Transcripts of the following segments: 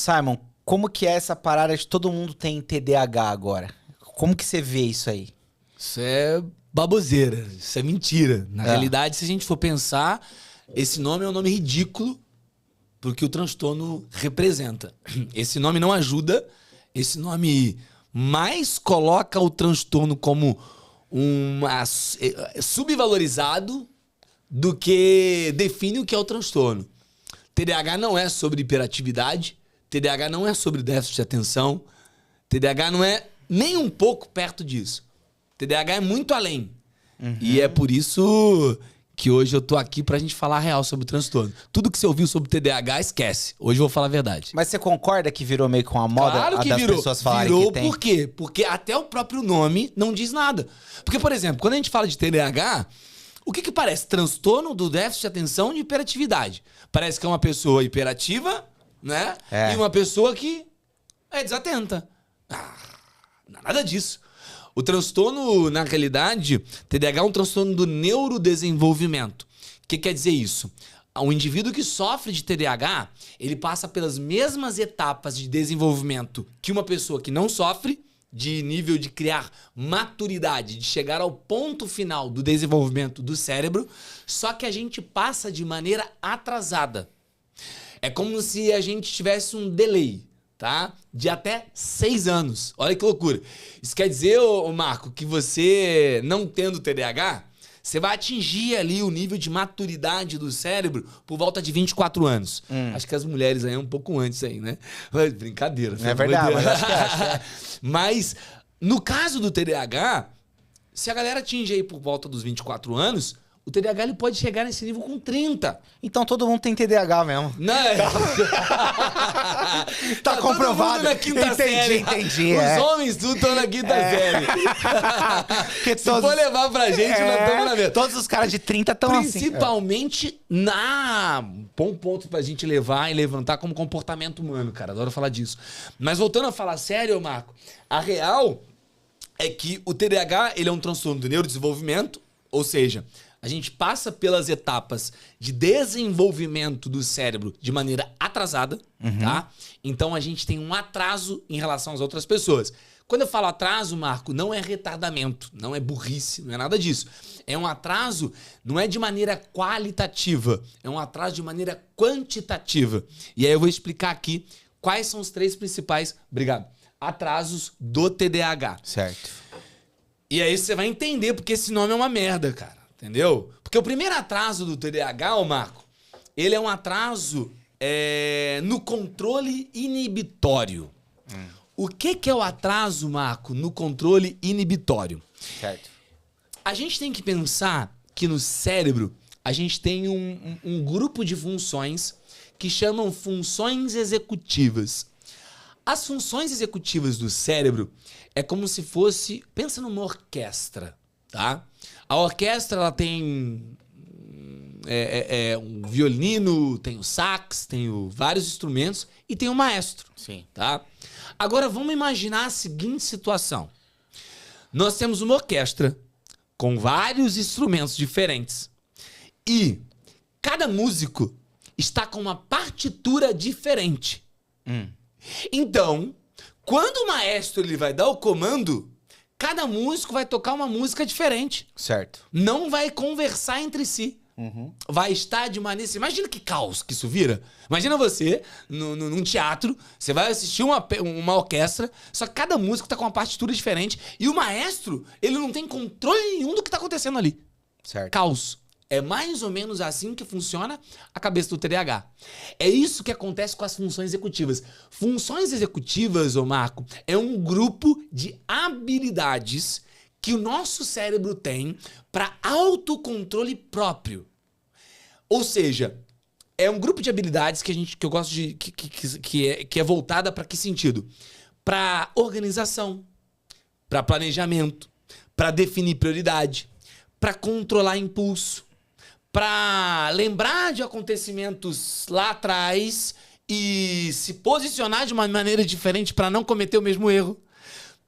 Simon, como que é essa parada de todo mundo tem TDAH agora? Como que você vê isso aí? Isso é baboseira, isso é mentira. Na realidade, se a gente for pensar, esse nome é um nome ridículo porque o transtorno representa. Esse nome não ajuda, esse nome mais coloca o transtorno como subvalorizado do que define o que é o transtorno. TDAH não é sobre hiperatividade, TDAH não é sobre déficit de atenção, TDAH não é nem um pouco perto disso. TDAH é muito além. E é por isso que hoje eu tô aqui pra gente falar a real sobre o transtorno. Tudo que você ouviu sobre TDAH, esquece. Hoje eu vou falar a verdade. Mas você concorda que virou meio com a moda Claro que das virou. pessoas falarem Virou que tem? por quê? Porque até o próprio nome não diz nada. Porque, por exemplo, quando a gente fala de TDAH, o que parece? Transtorno do déficit de atenção e hiperatividade. Parece que é uma pessoa hiperativa, né? É. E uma pessoa que é desatenta. Nada disso. O transtorno, na realidade, TDAH é um transtorno do neurodesenvolvimento. O que quer dizer isso? O indivíduo que sofre de TDAH, ele passa pelas mesmas etapas de desenvolvimento que uma pessoa que não sofre, de nível de criar maturidade, de chegar ao ponto final do desenvolvimento do cérebro, só que a gente passa de maneira atrasada. É como se a gente tivesse um delay, tá? De até 6 anos. Olha que loucura. Isso quer dizer, ô Marco, que você, não tendo TDAH, você vai atingir ali o nível de maturidade do cérebro por volta de 24 anos. Acho que as mulheres aí é um pouco antes aí, né? Mas, brincadeira. É verdade, mas acho que é. Mas, no caso do TDAH, se a galera atinge aí por volta dos 24 anos, o TDAH ele pode chegar nesse nível com 30. Então todo mundo tem TDAH mesmo. Não, Tá comprovado. Todo mundo na quinta série. Entendi. Os homens tudo estão na quinta série. Porque Se for levar pra gente, nós estamos na meta. Todos os caras de 30 estão assim. Principalmente bom ponto pra gente levar e levantar como comportamento humano, cara. Adoro falar disso. Mas voltando a falar sério, Marco, a real é que o TDAH ele é um transtorno do neurodesenvolvimento, ou seja, a gente passa pelas etapas de desenvolvimento do cérebro de maneira atrasada, tá? Então a gente tem um atraso em relação às outras pessoas. Quando eu falo atraso, Marco, não é retardamento, não é burrice, não é nada disso. É um atraso, não é de maneira qualitativa, é um atraso de maneira quantitativa. E aí eu vou explicar aqui quais são os 3 principais, atrasos do TDAH. Certo. E aí você vai entender porque esse nome é uma merda, cara. Entendeu? Porque o primeiro atraso do TDAH, ô Marco, ele é um atraso no controle inibitório. O que é o atraso, Marco, no controle inibitório? Certo. A gente tem que pensar que no cérebro a gente tem um grupo de funções que chamam funções executivas. As funções executivas do cérebro é como se fosse... Pensa numa orquestra, tá? A orquestra ela tem um violino, tem o sax, tem vários instrumentos e tem o maestro. Sim. Tá? Agora vamos imaginar a seguinte situação. Nós temos uma orquestra com vários instrumentos diferentes e cada músico está com uma partitura diferente. Então, quando o maestro ele vai dar o comando, cada músico vai tocar uma música diferente. Certo. Não vai conversar entre si. Vai estar de maneira... Imagina que caos que isso vira. Imagina você, num teatro, você vai assistir uma orquestra, só que cada músico tá com uma partitura diferente e o maestro, ele não tem controle nenhum do que tá acontecendo ali. Certo. Caos. É mais ou menos assim que funciona a cabeça do TDAH. É isso que acontece com as funções executivas. Funções executivas, ô Marco, é um grupo de habilidades que o nosso cérebro tem para autocontrole próprio. Ou seja, é um grupo de habilidades que eu gosto de que é voltada para que sentido? Para organização, para planejamento, para definir prioridade, para controlar impulso, para lembrar de acontecimentos lá atrás e se posicionar de uma maneira diferente para não cometer o mesmo erro.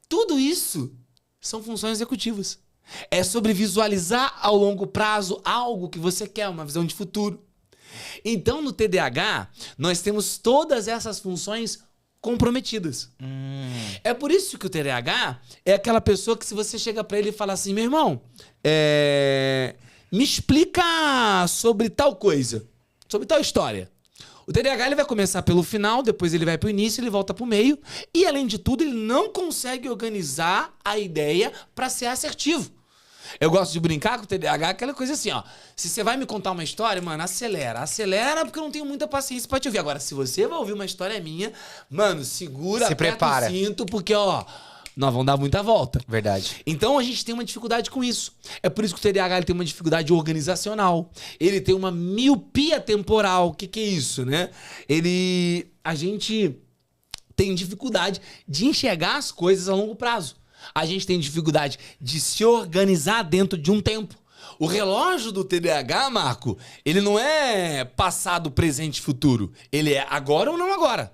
Tudo isso são funções executivas. É sobre visualizar ao longo prazo algo que você quer, uma visão de futuro. Então, no TDAH, nós temos todas essas funções comprometidas. É por isso que o TDAH é aquela pessoa que se você chega pra ele e fala assim, meu irmão, me explica sobre tal coisa, sobre tal história. O TDAH ele vai começar pelo final, depois ele vai pro início, ele volta pro meio e, além de tudo, ele não consegue organizar a ideia pra ser assertivo. Eu gosto de brincar com o TDAH, aquela coisa assim, ó. Se você vai me contar uma história, mano, acelera. Acelera porque eu não tenho muita paciência pra te ouvir. Agora, se você vai ouvir uma história minha, mano, segura, se prepara o cinto, porque, ó, nós vamos dar muita volta. Verdade. Então, a gente tem uma dificuldade com isso. É por isso que o TDAH ele tem uma dificuldade organizacional. Ele tem uma miopia temporal. O que é isso, né? A gente tem dificuldade de enxergar as coisas a longo prazo. A gente tem dificuldade de se organizar dentro de um tempo. O relógio do TDAH, Marco, ele não é passado, presente e futuro. Ele é agora ou não agora.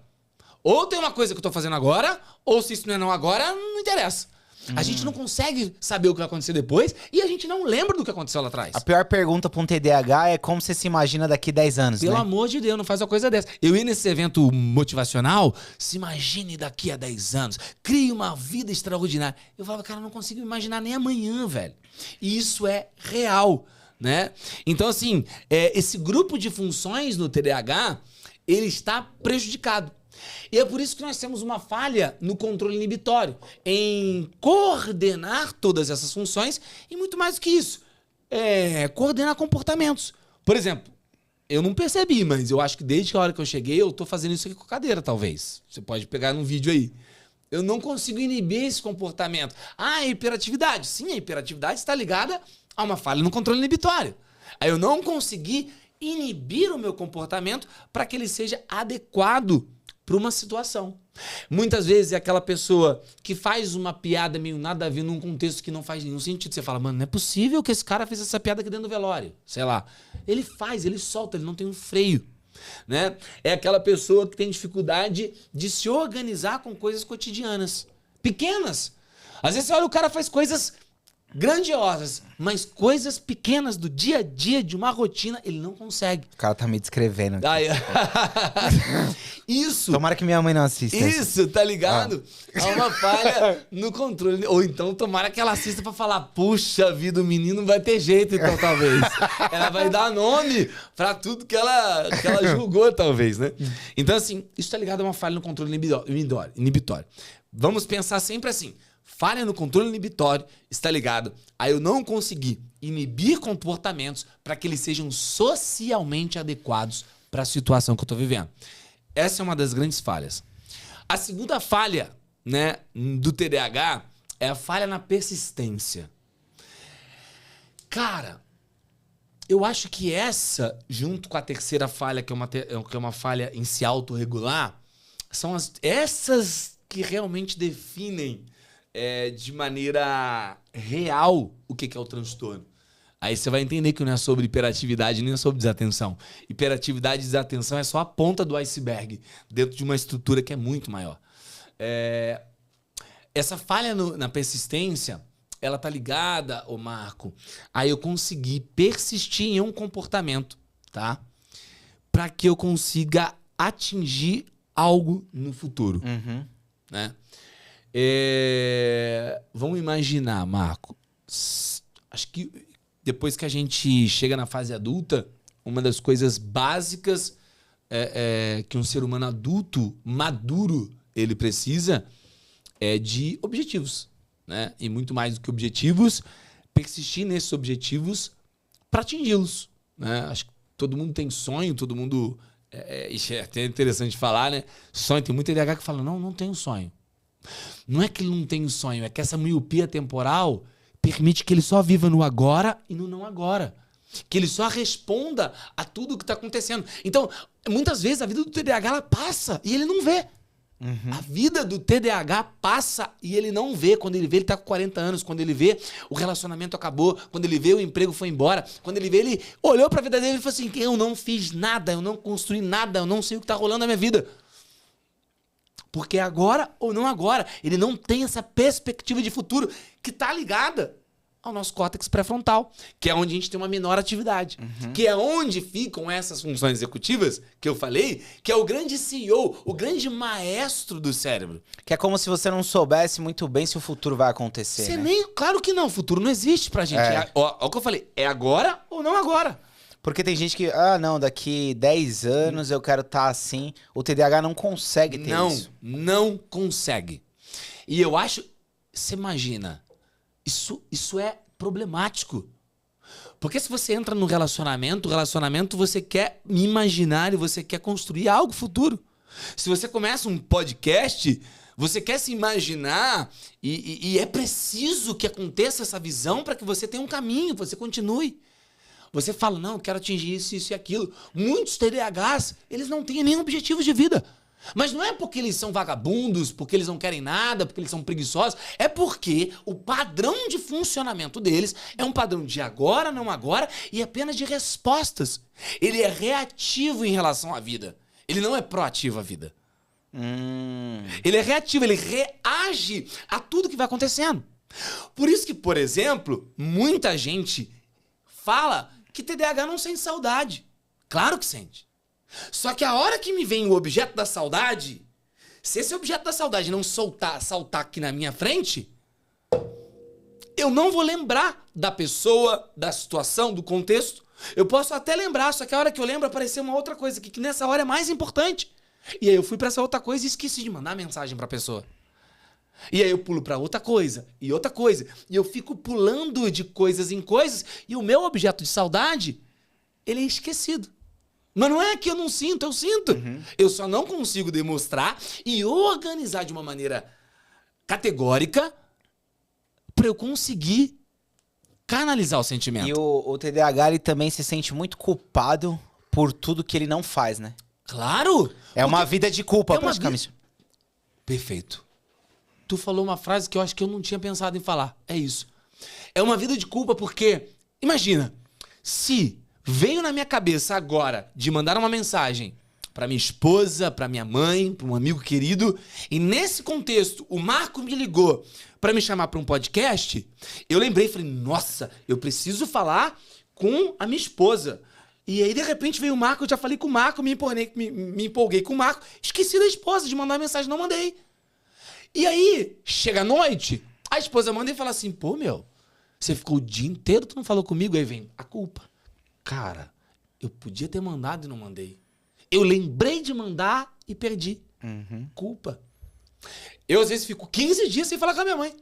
Ou tem uma coisa que eu tô fazendo agora, ou se isso não é não agora, não interessa. A gente não consegue saber o que vai acontecer depois e a gente não lembra do que aconteceu lá atrás. A pior pergunta pra um TDAH é como você se imagina daqui 10 anos, Pelo né? amor de Deus, não faz uma coisa dessa. Eu ia nesse evento motivacional, se imagine daqui a 10 anos, crie uma vida extraordinária. Eu falava, cara, eu não consigo imaginar nem amanhã, velho. E isso é real, né? Então, assim, esse grupo de funções no TDAH, ele está prejudicado. E é por isso que nós temos uma falha no controle inibitório, em coordenar todas essas funções e muito mais do que isso, coordenar comportamentos. Por exemplo, eu não percebi, mas eu acho que desde a hora que eu cheguei, eu tô fazendo isso aqui com a cadeira, talvez. Você pode pegar num vídeo aí. Eu não consigo inibir esse comportamento. Ah, a hiperatividade. Sim, a hiperatividade está ligada a uma falha no controle inibitório. Aí eu não consegui inibir o meu comportamento para que ele seja adequado para uma situação. Muitas vezes é aquela pessoa que faz uma piada meio nada a ver num contexto que não faz nenhum sentido. Você fala, mano, não é possível que esse cara fez essa piada aqui dentro do velório. Sei lá. Ele faz, ele solta, ele não tem um freio. Né? É aquela pessoa que tem dificuldade de se organizar com coisas cotidianas. Pequenas. Às vezes você olha, o cara faz coisas grandiosas, mas coisas pequenas do dia a dia, de uma rotina, ele não consegue. O cara tá me descrevendo aqui. Isso. Tomara que minha mãe não assista. Isso, tá ligado? Há uma falha no controle. Ou então, tomara que ela assista pra falar, puxa vida, o menino vai ter jeito, então, talvez. Ela vai dar nome pra tudo que ela julgou, talvez, né? Então, assim, isso tá ligado a uma falha no controle inibitório. Vamos pensar sempre assim. Falha no controle inibitório está ligado a eu não conseguir inibir comportamentos para que eles sejam socialmente adequados para a situação que eu estou vivendo. Essa é uma das grandes falhas. A segunda falha, né, do TDAH é a falha na persistência. Cara, eu acho que essa, junto com a terceira falha, que é uma falha em se autorregular, são essas que realmente definem de maneira real o que é o transtorno. Aí você vai entender que não é sobre hiperatividade nem é sobre desatenção. Hiperatividade e desatenção é só a ponta do iceberg dentro de uma estrutura que é muito maior. Essa falha na persistência, ela tá ligada, ô Marco, a eu conseguir persistir em um comportamento, tá? Para que eu consiga atingir algo no futuro, né? Vamos imaginar, Marco, acho que depois que a gente chega na fase adulta, uma das coisas básicas que um ser humano adulto, maduro, ele precisa é de objetivos, né? E muito mais do que objetivos, persistir nesses objetivos para atingi-los, né? Acho que todo mundo tem sonho, todo mundo... Isso é até interessante falar, né? Sonho, tem muito TDAH que fala, não tenho sonho. Não é que ele não tem sonho, é que essa miopia temporal permite que ele só viva no agora e no não agora. Que ele só responda a tudo que está acontecendo. Então, muitas vezes a vida do TDAH ela passa e ele não vê. A vida do TDAH passa e ele não vê. Quando ele vê, ele tá com 40 anos. Quando ele vê, o relacionamento acabou. Quando ele vê, o emprego foi embora. Quando ele vê, ele olhou pra vida dele e falou assim, eu não fiz nada, eu não construí nada, eu não sei o que tá rolando na minha vida. Porque é agora ou não agora. Ele não tem essa perspectiva de futuro que tá ligada ao nosso córtex pré-frontal, que é onde a gente tem uma menor atividade. Que é onde ficam essas funções executivas que eu falei, que é o grande CEO, o grande maestro do cérebro. Que é como se você não soubesse muito bem se o futuro vai acontecer, Você né? nem... Claro que não, o futuro não existe pra gente. Ó, o que eu falei, é agora ou não agora? Porque tem gente que, não, daqui 10 anos eu quero estar assim. O TDAH não consegue ter isso. Não consegue. E eu acho... Você imagina... Isso é problemático. Porque se você entra no relacionamento, você quer imaginar e você quer construir algo futuro. Se você começa um podcast, você quer se imaginar e é preciso que aconteça essa visão para que você tenha um caminho, você continue. Você fala, não, eu quero atingir isso, isso e aquilo. Muitos TDAHs, eles não têm nenhum objetivo de vida. Mas não é porque eles são vagabundos, porque eles não querem nada, porque eles são preguiçosos. É porque o padrão de funcionamento deles é um padrão de agora, não agora, e apenas de respostas. Ele é reativo em relação à vida. Ele não é proativo à vida. Ele é reativo, ele reage a tudo que vai acontecendo. Por isso que, por exemplo, muita gente fala que TDAH não sente saudade. Claro que sente. Só que a hora que me vem o objeto da saudade, se esse objeto da saudade não saltar aqui na minha frente, eu não vou lembrar da pessoa, da situação, do contexto. Eu posso até lembrar, só que a hora que eu lembro apareceu uma outra coisa aqui, que nessa hora é mais importante. E aí eu fui pra essa outra coisa e esqueci de mandar mensagem pra pessoa. E aí eu pulo pra outra coisa, e outra coisa. E eu fico pulando de coisas em coisas, e o meu objeto de saudade, ele é esquecido. Mas não é que eu não sinto, eu sinto. Eu só não consigo demonstrar e organizar de uma maneira categórica para eu conseguir canalizar o sentimento. E o TDAH, ele também se sente muito culpado por tudo que ele não faz, né? Claro! É uma vida de culpa, é uma praticamente. Perfeito. Tu falou uma frase que eu acho que eu não tinha pensado em falar. É isso. É uma vida de culpa porque, imagina, se veio na minha cabeça agora de mandar uma mensagem pra minha esposa, pra minha mãe, pra um amigo querido, e nesse contexto o Marco me ligou pra me chamar pra um podcast, eu lembrei, falei, nossa, eu preciso falar com a minha esposa. E aí, de repente, veio o Marco, eu já falei com o Marco, me empolguei com o Marco, esqueci da esposa de mandar mensagem, não mandei. E aí, chega a noite, a esposa manda e fala assim, pô, meu, você ficou o dia inteiro, tu não falou comigo? Aí vem a culpa. Cara, eu podia ter mandado e não mandei. Eu lembrei de mandar e perdi. Culpa. Eu, às vezes, fico 15 dias sem falar com a minha mãe.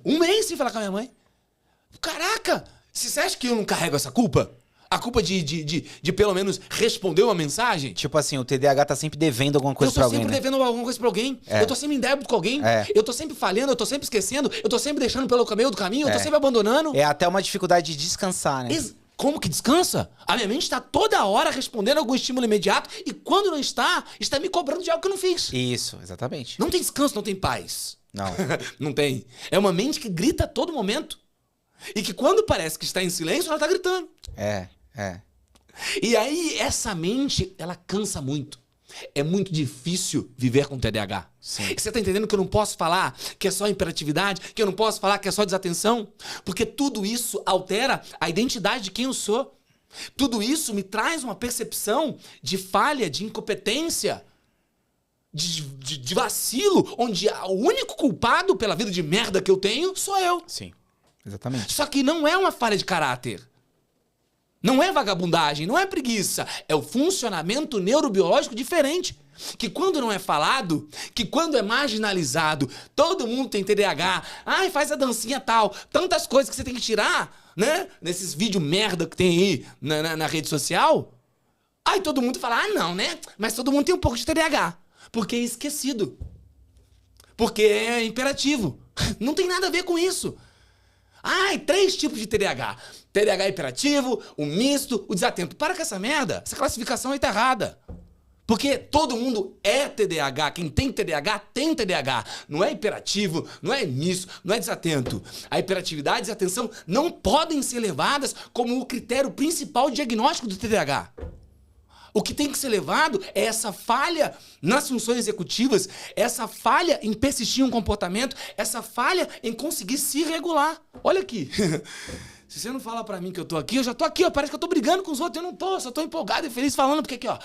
1 mês sem falar com a minha mãe. Caraca, você acha que eu não carrego essa culpa? A culpa de pelo menos responder uma mensagem? Tipo assim, o TDAH tá sempre devendo alguma coisa pra alguém, Eu tô sempre devendo alguma coisa pra alguém. Eu tô sempre em débito com alguém. Eu tô sempre falhando, eu tô sempre esquecendo. Eu tô sempre deixando pelo meio do caminho. Eu tô sempre abandonando. É até uma dificuldade de descansar, né? Como que descansa? A minha mente está toda hora respondendo algum estímulo imediato e quando não está me cobrando de algo que eu não fiz. Isso, exatamente. Não tem descanso, não tem paz. Não. Não tem. É uma mente que grita a todo momento. E que quando parece que está em silêncio, ela está gritando. É. E aí, essa mente, ela cansa muito. É muito difícil viver com TDAH. Sim. Você tá entendendo que eu não posso falar que é só hiperatividade, que eu não posso falar que é só desatenção? Porque tudo isso altera a identidade de quem eu sou. Tudo isso me traz uma percepção de falha, de incompetência, de vacilo, onde o único culpado pela vida de merda que eu tenho sou eu. Sim, exatamente. Só que não é uma falha de caráter. Não é vagabundagem, não é preguiça. É o funcionamento neurobiológico diferente. Que quando não é falado, que quando é marginalizado, todo mundo tem TDAH. Ai, faz a dancinha tal. Tantas coisas que você tem que tirar, né? Nesses vídeos merda que tem aí na rede social. Aí todo mundo fala, não, né? Mas todo mundo tem um pouco de TDAH. Porque é esquecido. Porque é imperativo. Não tem nada a ver com isso. Ai, 3 tipos de TDAH. TDAH hiperativo, o misto, o desatento. Para com essa merda. Essa classificação aí tá errada. Porque todo mundo é TDAH. Quem tem TDAH, tem TDAH. Não é hiperativo, não é misto, não é desatento. A hiperatividade e a desatenção não podem ser levadas como o critério principal de diagnóstico do TDAH. O que tem que ser levado é essa falha nas funções executivas, essa falha em persistir em um comportamento, essa falha em conseguir se regular. Olha aqui. Se você não fala pra mim que eu tô aqui, eu já tô aqui, ó. Parece que eu tô brigando com os outros. Eu não tô, só tô empolgado e feliz falando, porque aqui, ó.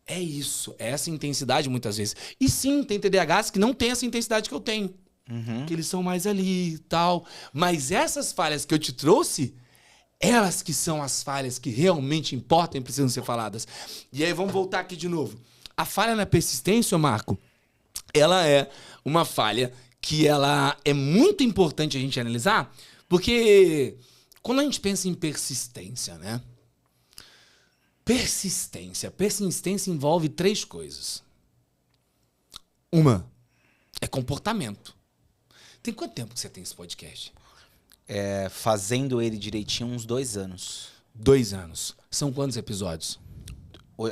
É isso, é essa intensidade muitas vezes. E sim, tem TDAHs que não tem essa intensidade que eu tenho. Que eles são mais ali e tal. Mas essas falhas que eu te trouxe, elas que são as falhas que realmente importam e precisam ser faladas. E aí vamos voltar aqui de novo. A falha na persistência, Marco, ela é uma falha que ela é muito importante a gente analisar, porque quando a gente pensa em persistência, né? Persistência envolve 3 coisas. Uma é comportamento. Tem quanto tempo que você tem esse podcast? Fazendo ele direitinho, uns 2 anos. 2 anos. São quantos episódios?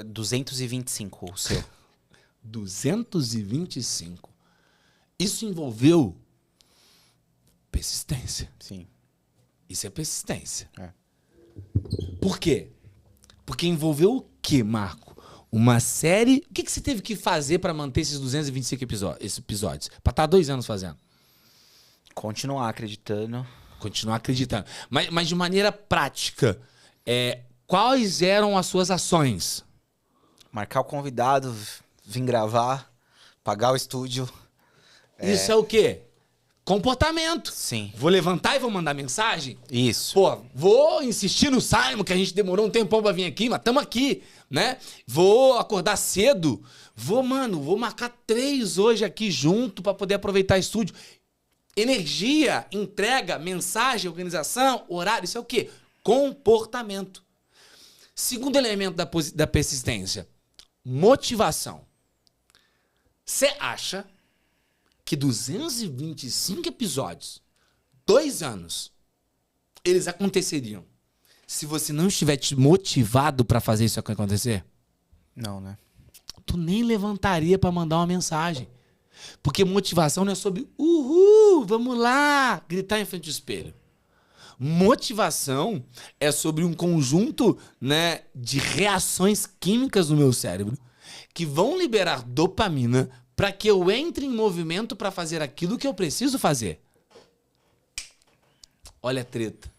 225 o seu. 225. Isso envolveu persistência. Sim. Isso é persistência. É. Por quê? Porque envolveu o quê, Marco? Uma série... O que você teve que fazer para manter esses 225 episódios? Para estar 2 anos fazendo? Continuar acreditando. Continuar acreditando. Mas de maneira prática, quais eram as suas ações? Marcar o convidado, vir gravar, pagar o estúdio. Isso é o quê? Comportamento. Sim. Vou levantar e vou mandar mensagem? Isso. Pô, vou insistir no Simon, que a gente demorou um tempão pra vir aqui, mas tamo aqui, né? Vou acordar cedo. Vou marcar 3 hoje aqui junto pra poder aproveitar o estúdio. Energia, entrega, mensagem, organização, horário, isso é o quê? Comportamento. Segundo elemento da persistência, motivação. Você acha que 225 episódios, 2 anos, eles aconteceriam se você não estivesse motivado pra fazer isso acontecer? Não, né? Tu nem levantaria pra mandar uma mensagem. Porque motivação não é sobre uhul, vamos lá, gritar em frente ao espelho. Motivação é sobre um conjunto, né, de reações químicas no meu cérebro que vão liberar dopamina para que eu entre em movimento para fazer aquilo que eu preciso fazer. Olha a treta.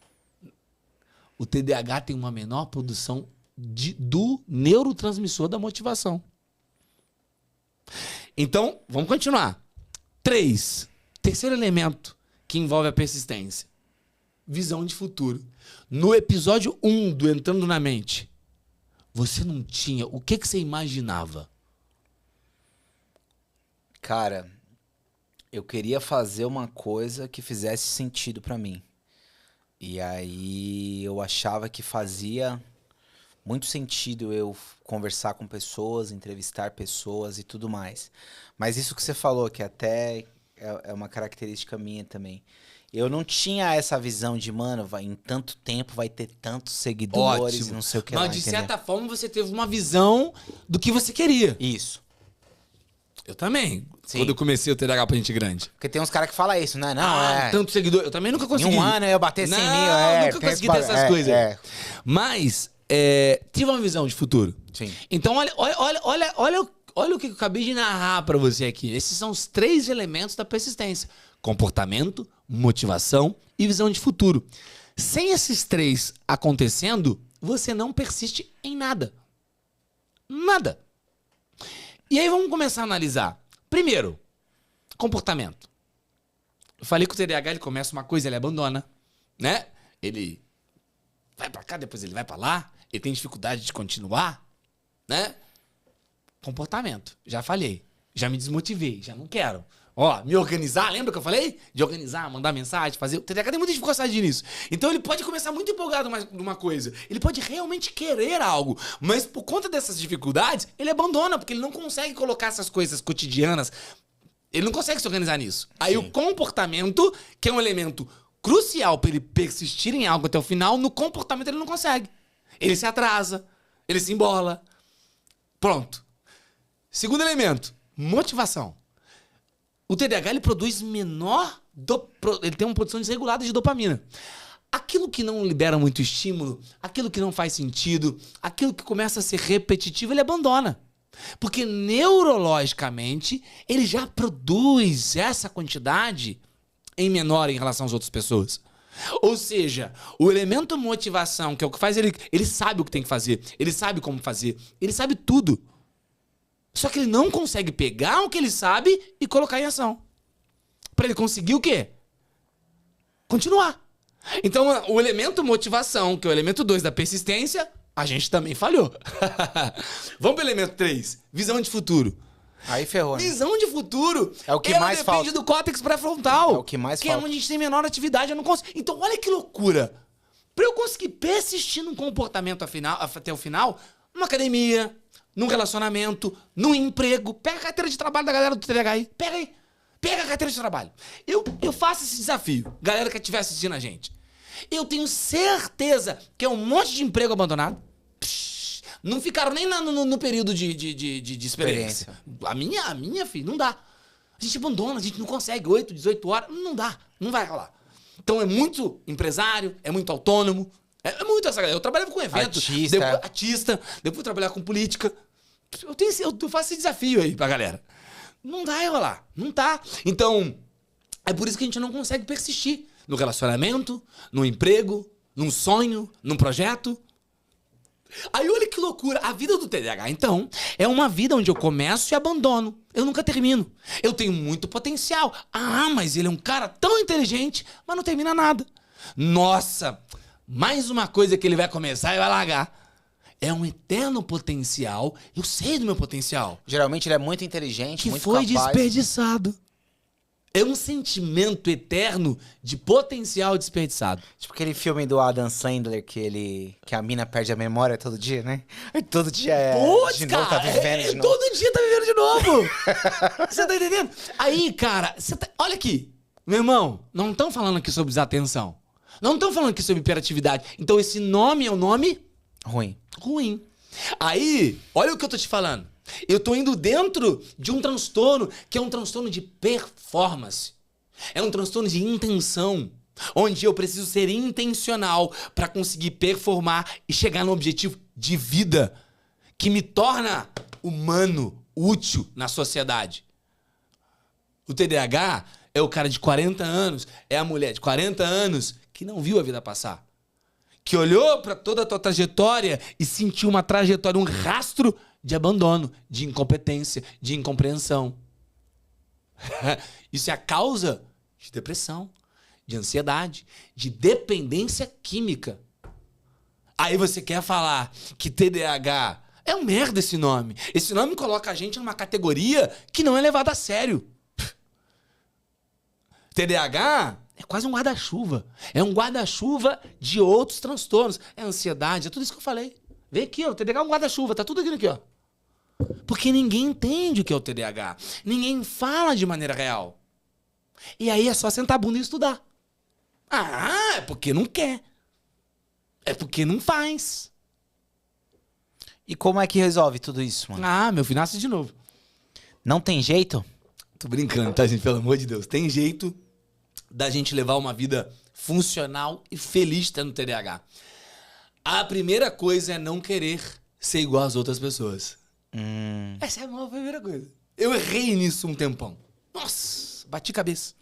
O TDAH tem uma menor produção do neurotransmissor da motivação. Então, vamos continuar. 3. Terceiro elemento que envolve a persistência. Visão de futuro. No episódio 1 do Entrando na Mente, você não tinha... O que você imaginava? Cara, eu queria fazer uma coisa que fizesse sentido pra mim. E aí eu achava que fazia muito sentido eu conversar com pessoas, entrevistar pessoas e tudo mais. Mas isso que você falou, que até é uma característica minha também. Eu não tinha essa visão de, mano, em tanto tempo vai ter tantos seguidores, Ótimo. Não sei o que Mas lá, de entendeu? certa forma você teve uma visão do que você queria. Isso. Eu também. Sim. Quando eu comecei o TDAH pra gente grande. Porque tem uns caras que falam isso, né? Não, Tanto seguidor. Eu também nunca consegui. Em um ano eu bater 100 mil, nunca tem consegui esse ter essas coisas. É. Mas, tive uma visão de futuro. Sim. Então, olha o que eu acabei de narrar pra você aqui. Esses são os 3 elementos da persistência. Comportamento, motivação e visão de futuro. Sem esses 3 acontecendo, você não persiste em nada. Nada. E aí vamos começar a analisar. Primeiro, comportamento. Eu falei que o TDAH ele começa uma coisa, ele abandona, né? Ele vai pra cá, depois ele vai pra lá, ele tem dificuldade de continuar, né? Comportamento. Já falei. Já me desmotivei, já não quero. Ó, me organizar, lembra que eu falei? De organizar, mandar mensagem, fazer... O TDAH tem muita dificuldade nisso. Então ele pode começar muito empolgado numa coisa. Ele pode realmente querer algo. Mas por conta dessas dificuldades, ele abandona, porque ele não consegue colocar essas coisas cotidianas. Ele não consegue se organizar nisso. Aí o comportamento, que é um elemento crucial para ele persistir em algo até o final, no comportamento ele não consegue. Ele se atrasa, ele se embola. Pronto. Segundo elemento, motivação. O TDAH ele produz ele tem uma produção desregulada de dopamina. aquilo que não libera muito estímulo, aquilo que não faz sentido, aquilo que começa a ser repetitivo, ele abandona. Porque neurologicamente, ele já produz essa quantidade em menor em relação às outras pessoas. Ou seja, o elemento motivação, que é o que faz ele sabe o que tem que fazer, ele sabe como fazer, ele sabe tudo. Só que ele não consegue pegar o que ele sabe e colocar em ação. Para ele conseguir o quê? Continuar. Então, o elemento motivação, que é o elemento 2 da persistência, a gente também falhou. Vamos pro elemento 3, visão de futuro. Aí ferrou, né? Visão de futuro, é o que ela mais depende falta. do córtex pré-frontal. É o que mais que falta. é onde a gente tem menor atividade, eu não consigo. Então, olha que loucura. Para eu conseguir persistir num comportamento até o final, numa academia, num relacionamento, num emprego, pega a carteira de trabalho da galera do TDAH aí, pega aí. Pega a carteira de trabalho. Eu faço esse desafio, galera que estiver assistindo a gente. Eu tenho certeza que é um monte de emprego abandonado. Não ficaram nem no período de experiência. A minha, filho, não dá. A gente abandona, a gente não consegue 8, 18 horas. Não dá, não vai rolar. Então é muito empresário, é muito autônomo. É muito essa galera. Eu trabalhava com eventos. Artista. Depois fui trabalhar com política. Eu faço esse desafio aí pra galera. Não vai rolar. Não tá. Então, é por isso que a gente não consegue persistir no relacionamento, no emprego, num sonho, num projeto. Aí olha que loucura. A vida do TDAH, então, é uma vida onde eu começo e abandono. Eu nunca termino. Eu tenho muito potencial. Ah, mas ele é um cara tão inteligente, mas não termina nada. Nossa, mais uma coisa que ele vai começar e vai largar. É um eterno potencial. Eu sei do meu potencial. Geralmente ele é muito inteligente, que muito foi capaz. desperdiçado. É um sentimento eterno de potencial desperdiçado. Tipo aquele filme do Adam Sandler que a mina perde a memória todo dia, né? Todo dia Putz, cara, tá vivendo de novo. Todo dia tá vivendo de novo. Você tá entendendo? Aí, cara, olha aqui. Meu irmão, não estão falando aqui sobre desatenção. Não estão falando aqui sobre hiperatividade. Então esse nome é um nome ruim. Aí, olha o que eu tô te falando. Eu tô indo dentro de um transtorno que é um transtorno de performance. É um transtorno de intenção, onde eu preciso ser intencional para conseguir performar e chegar no objetivo de vida que me torna humano, útil na sociedade. O TDAH é o cara de 40 anos, é a mulher de 40 anos que não viu a vida passar. Que olhou para toda a tua trajetória e sentiu uma trajetória, um rastro de abandono, de incompetência, de incompreensão. Isso é a causa de depressão, de ansiedade, de dependência química. Aí você quer falar que TDAH é um merda esse nome. Esse nome coloca a gente numa categoria que não é levada a sério. TDAH é quase um guarda-chuva. É um guarda-chuva de outros transtornos. É ansiedade, é tudo isso que eu falei. Vem aqui, ó, o TDAH é um guarda-chuva, tá tudo aqui, ó. Porque ninguém entende o que é o TDAH. Ninguém fala de maneira real. E aí é só sentar a bunda e estudar. Ah, é porque não quer. É porque não faz. E como é que resolve tudo isso, mano? Ah, meu filho, nasce de novo. Não tem jeito? Tô brincando, tá, gente? Pelo amor de Deus. Tem jeito da gente levar uma vida funcional e feliz tendo TDAH. A primeira coisa é não querer ser igual às outras pessoas. Essa é a primeira coisa. Eu errei nisso um tempão. Nossa, bati cabeça.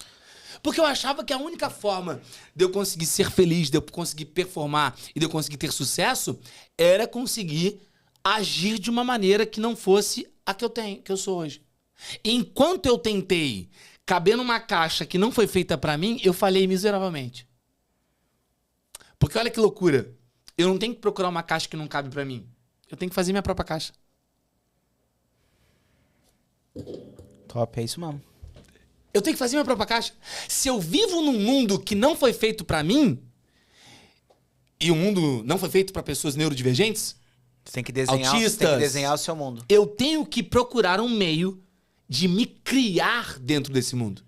Porque eu achava que a única forma de eu conseguir ser feliz, de eu conseguir performar e de eu conseguir ter sucesso era conseguir agir de uma maneira que não fosse a que eu sou hoje. Enquanto eu tentei caber numa caixa que não foi feita pra mim, eu falhei miseravelmente. Porque olha que loucura. Eu não tenho que procurar uma caixa que não cabe pra mim. Eu tenho que fazer minha própria caixa. Top, é isso mesmo. Eu tenho que fazer minha própria caixa. Se eu vivo num mundo que não foi feito pra mim, e o mundo não foi feito pra pessoas neurodivergentes, Você tem que desenhar, autistas, você tem que desenhar o seu mundo. eu tenho que procurar um meio de me criar dentro desse mundo.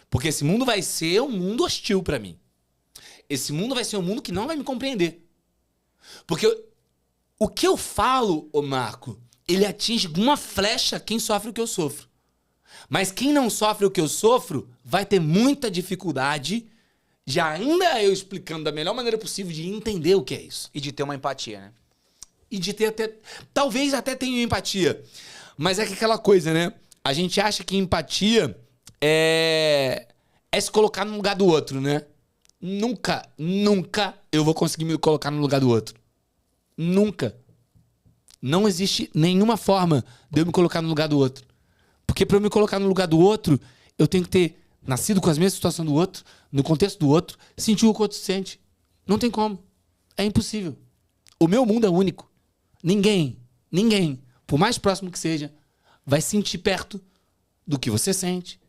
Porque esse mundo vai ser um mundo hostil pra mim. Esse mundo vai ser um mundo que não vai me compreender. Porque o que eu falo, ô Marco, ele atinge com uma flecha quem sofre o que eu sofro. Mas quem não sofre o que eu sofro vai ter muita dificuldade Já ainda eu explicando da melhor maneira possível de entender o que é isso. E de ter uma empatia, né? E de ter até... Talvez até tenha empatia. Mas é que aquela coisa, né? A gente acha que empatia é se colocar no lugar do outro, né? Nunca eu vou conseguir me colocar no lugar do outro. Nunca. Não existe nenhuma forma de eu me colocar no lugar do outro. Porque para eu me colocar no lugar do outro, eu tenho que ter nascido com as mesmas situações do outro, no contexto do outro, sentir o que o outro sente. Não tem como. É impossível. O meu mundo é único. Ninguém, por mais próximo que seja, vai sentir perto do que você sente,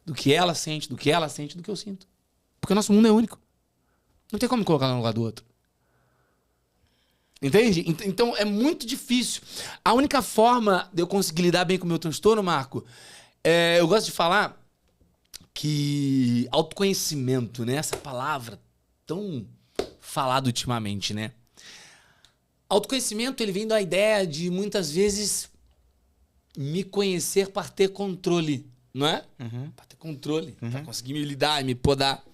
do que ela sente, do que ela sente, do que eu sinto. Porque o nosso mundo é único. Não tem como me colocar no lugar do outro. Entende? Então é muito difícil. A única forma de eu conseguir lidar bem com o meu transtorno, Marco, eu gosto de falar que autoconhecimento, né? Essa palavra tão falada ultimamente, né? Autoconhecimento, ele vem da ideia de, muitas vezes, me conhecer para ter controle, não é? Para ter controle, para conseguir me lidar e me podar.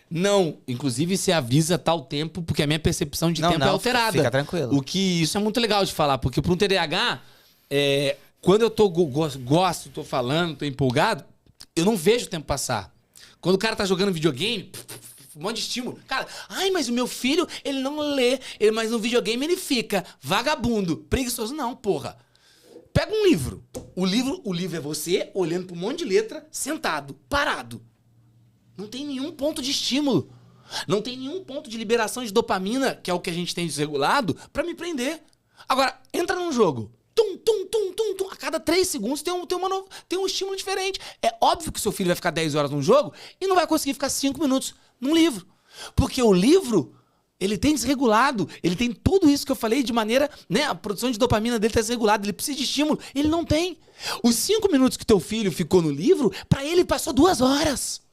Não, inclusive se avisa tal tempo, porque a minha percepção de tempo é alterada. Fica tranquilo. O que isso é muito legal de falar, porque para um TDAH, quando eu gosto, tô falando, tô empolgado, eu não vejo o tempo passar. Quando o cara tá jogando videogame, um monte de estímulo. Cara, mas o meu filho, ele não lê, mas no videogame ele fica vagabundo, preguiçoso. Não, porra. Pega um livro. O livro é você olhando para um monte de letra, sentado, parado. Não tem nenhum ponto de estímulo. Não tem nenhum ponto de liberação de dopamina, que é o que a gente tem desregulado, pra me prender. Agora, entra num jogo. Tum, tum, tum, tum, tum. A cada 3 segundos tem um estímulo diferente. É óbvio que seu filho vai ficar 10 horas num jogo e não vai conseguir ficar 5 minutos num livro. Porque o livro, ele tem desregulado. Ele tem tudo isso que eu falei de maneira... né? A produção de dopamina dele tá desregulada. Ele precisa de estímulo. Ele não tem. Os 5 minutos que teu filho ficou no livro, pra ele passou 2 horas.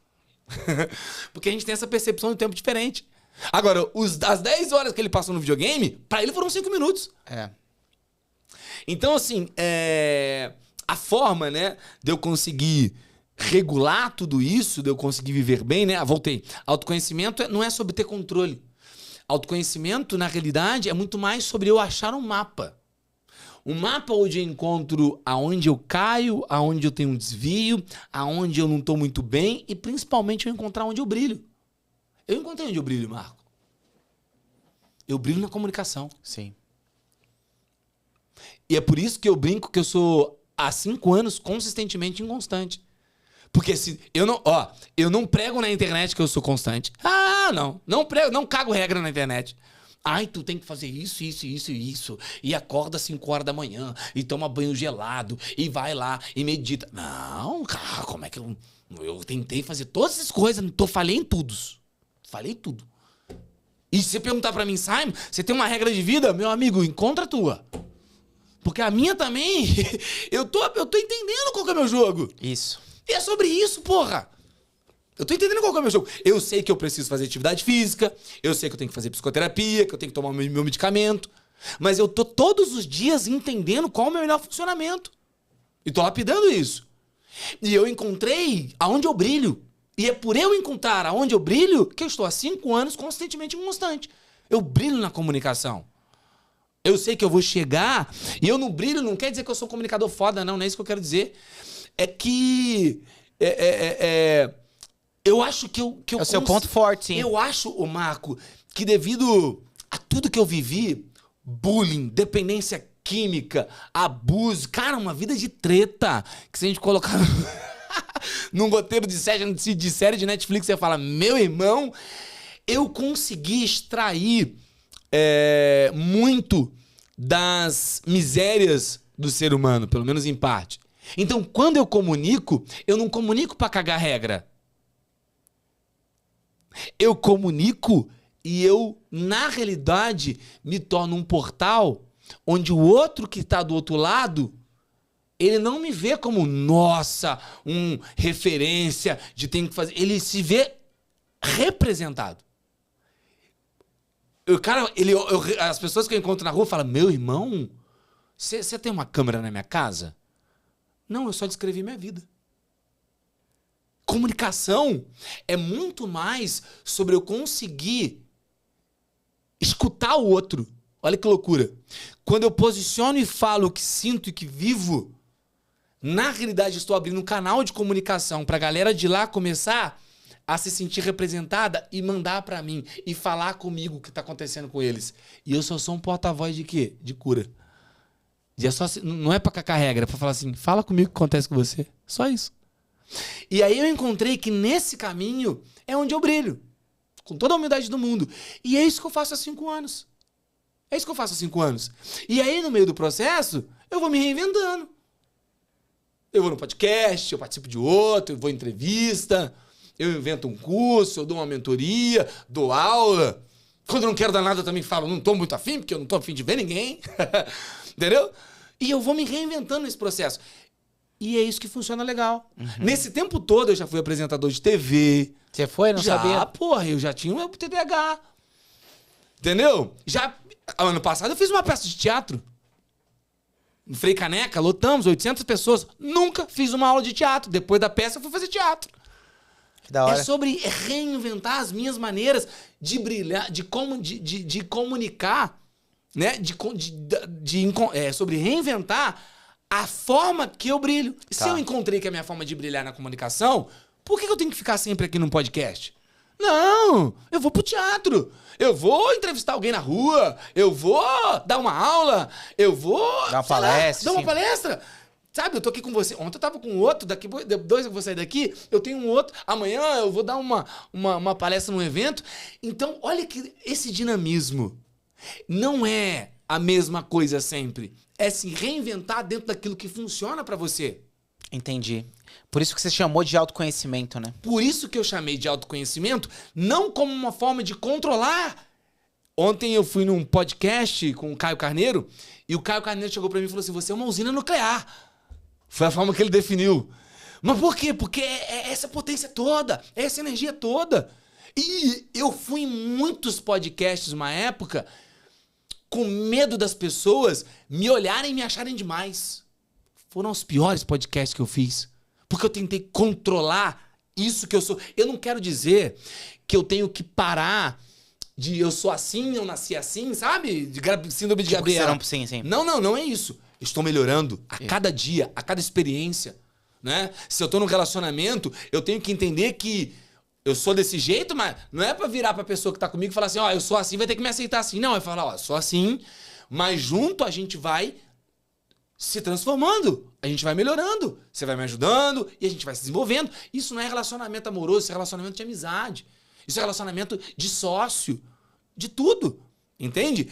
Porque a gente tem essa percepção de tempo diferente. Agora, as 10 horas que ele passou no videogame, pra ele foram 5 minutos. Então, assim, a forma, né, de eu conseguir regular tudo isso, de eu conseguir viver bem, né? Voltei. Autoconhecimento não é sobre ter controle. Autoconhecimento, na realidade, é muito mais sobre eu achar um mapa. Um mapa onde eu encontro aonde eu caio, aonde eu tenho um desvio, aonde eu não estou muito bem e, principalmente, eu encontrar onde eu brilho. Eu encontrei onde eu brilho, Marco. Eu brilho na comunicação. Sim. E é por isso que eu brinco que eu sou, há 5 anos, consistentemente inconstante. Porque se eu não prego na internet que eu sou constante. Não prego, não cago regra na internet. Tu tem que fazer isso, isso, isso e isso. E acorda às 5 horas da manhã. E toma banho gelado. E vai lá e medita. Não, cara, como é que eu tentei fazer todas essas coisas. Falei em tudo. Falei tudo. E se você perguntar pra mim, Simon, você tem uma regra de vida? Meu amigo, encontra a tua. Porque a minha também, eu tô entendendo qual que é o meu jogo. Isso. E é sobre isso, porra. Eu tô entendendo qual que é o meu jogo. Eu sei que eu preciso fazer atividade física, eu sei que eu tenho que fazer psicoterapia, que eu tenho que tomar o meu medicamento. Mas eu tô todos os dias entendendo qual é o meu melhor funcionamento. E tô lapidando isso. E eu encontrei aonde eu brilho. E é por eu encontrar aonde eu brilho que eu estou há 5 anos constantemente inconstante. Eu brilho na comunicação. Eu sei que eu vou chegar e eu não brilho, não quer dizer que eu sou um comunicador foda, não é isso que eu quero dizer. É que... eu acho que eu é o seu ponto forte, sim. Eu acho, Marco, que devido a tudo que eu vivi, bullying, dependência química, abuso, cara, uma vida de treta, que se a gente colocar num roteiro de série de Netflix, você fala, meu irmão, eu consegui extrair muito das misérias do ser humano, pelo menos em parte. Então, quando eu não comunico pra cagar regra. Eu comunico e eu, na realidade, me torno um portal onde o outro que está do outro lado, ele não me vê como, nossa, referência de tenho que fazer. Ele se vê representado. As pessoas que eu encontro na rua falam, meu irmão, você tem uma câmera na minha casa? Não, eu só descrevi minha vida. Comunicação é muito mais sobre eu conseguir escutar o outro. Olha que loucura. Quando eu posiciono e falo o que sinto e que vivo, na realidade estou abrindo um canal de comunicação para a galera de lá começar a se sentir representada e mandar para mim e falar comigo o que está acontecendo com eles. E eu só sou um porta-voz de quê? De cura. Não é para cacar regra, é para falar assim, fala comigo o que acontece com você. Só isso. E aí eu encontrei que nesse caminho é onde eu brilho. Com toda a humildade do mundo. E é isso que eu faço há 5 anos. É isso que eu faço há 5 anos. E aí, no meio do processo, eu vou me reinventando. Eu vou no podcast, eu participo de outro, eu vou em entrevista, eu invento um curso, eu dou uma mentoria, dou aula. Quando eu não quero dar nada, eu também falo, não tô muito afim, porque eu não tô afim de ver ninguém. Entendeu? E eu vou me reinventando nesse processo. E é isso que funciona legal. Uhum. Nesse tempo todo, eu já fui apresentador de TV. Você foi? Não sabia? Porra, eu já tinha o meu TDAH. Entendeu? Já, ano passado, eu fiz uma peça de teatro. No Frei Caneca, lotamos 800 pessoas. Nunca fiz uma aula de teatro. Depois da peça, eu fui fazer teatro. Que da hora. É sobre reinventar as minhas maneiras de brilhar, de comunicar, né? Sobre reinventar a forma que eu brilho. Tá. Se eu encontrei que é a minha forma de brilhar na comunicação, por que eu tenho que ficar sempre aqui num podcast? Não, eu vou pro teatro. Eu vou entrevistar alguém na rua. Eu vou dar uma aula. Eu vou... Dar uma palestra. Dar uma palestra. Sabe, eu tô aqui com você. Ontem eu tava com outro, daqui 2 eu vou sair daqui, eu tenho um outro. Amanhã eu vou dar uma palestra num evento. Então, olha que esse dinamismo não é a mesma coisa sempre. É se reinventar dentro daquilo que funciona pra você. Entendi. Por isso que você chamou de autoconhecimento, né? Por isso que eu chamei de autoconhecimento, não como uma forma de controlar. Ontem eu fui num podcast com o Caio Carneiro, e o Caio Carneiro chegou pra mim e falou assim, você é uma usina nuclear. Foi a forma que ele definiu. Mas por quê? Porque é essa potência toda, é essa energia toda. E eu fui em muitos podcasts uma época com medo das pessoas me olharem e me acharem demais. Foram os piores podcasts que eu fiz. Porque eu tentei controlar isso que eu sou. Eu não quero dizer que eu tenho que parar de eu sou assim, eu nasci assim, sabe? De síndrome de Gabriel. Sim, sim. Não é isso. Eu estou melhorando a cada dia, a cada experiência, né? Se eu tô num relacionamento, eu tenho que entender que eu sou desse jeito, mas não é pra virar pra pessoa que tá comigo e falar assim, ó, eu sou assim, vai ter que me aceitar assim. Não, é falar, ó, eu sou assim, mas junto a gente vai se transformando, a gente vai melhorando, você vai me ajudando e a gente vai se desenvolvendo. Isso não é relacionamento amoroso, isso é relacionamento de amizade, isso é relacionamento de sócio, de tudo, entende?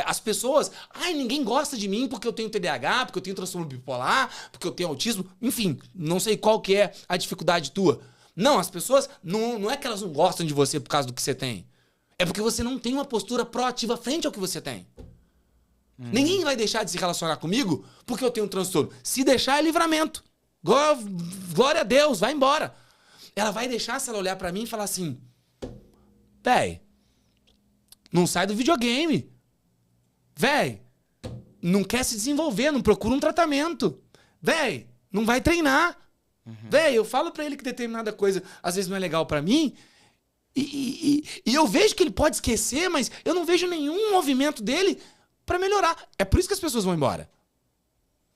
As pessoas, ninguém gosta de mim porque eu tenho TDAH, porque eu tenho transtorno bipolar, porque eu tenho autismo, enfim, não sei qual que é a dificuldade tua. Não, as pessoas, não é que elas não gostam de você por causa do que você tem, é porque você não tem uma postura proativa frente ao que você tem. Ninguém vai deixar de se relacionar comigo porque eu tenho um transtorno. Se deixar, é livramento. Glória a Deus, vai embora. Ela vai deixar se ela olhar pra mim e falar assim, véi, não sai do videogame. Véi, não quer se desenvolver, não procura um tratamento. Véi, não vai treinar. Véi, eu falo pra ele que determinada coisa às vezes não é legal pra mim e eu vejo que ele pode esquecer, mas eu não vejo nenhum movimento dele pra melhorar. É por isso que as pessoas vão embora.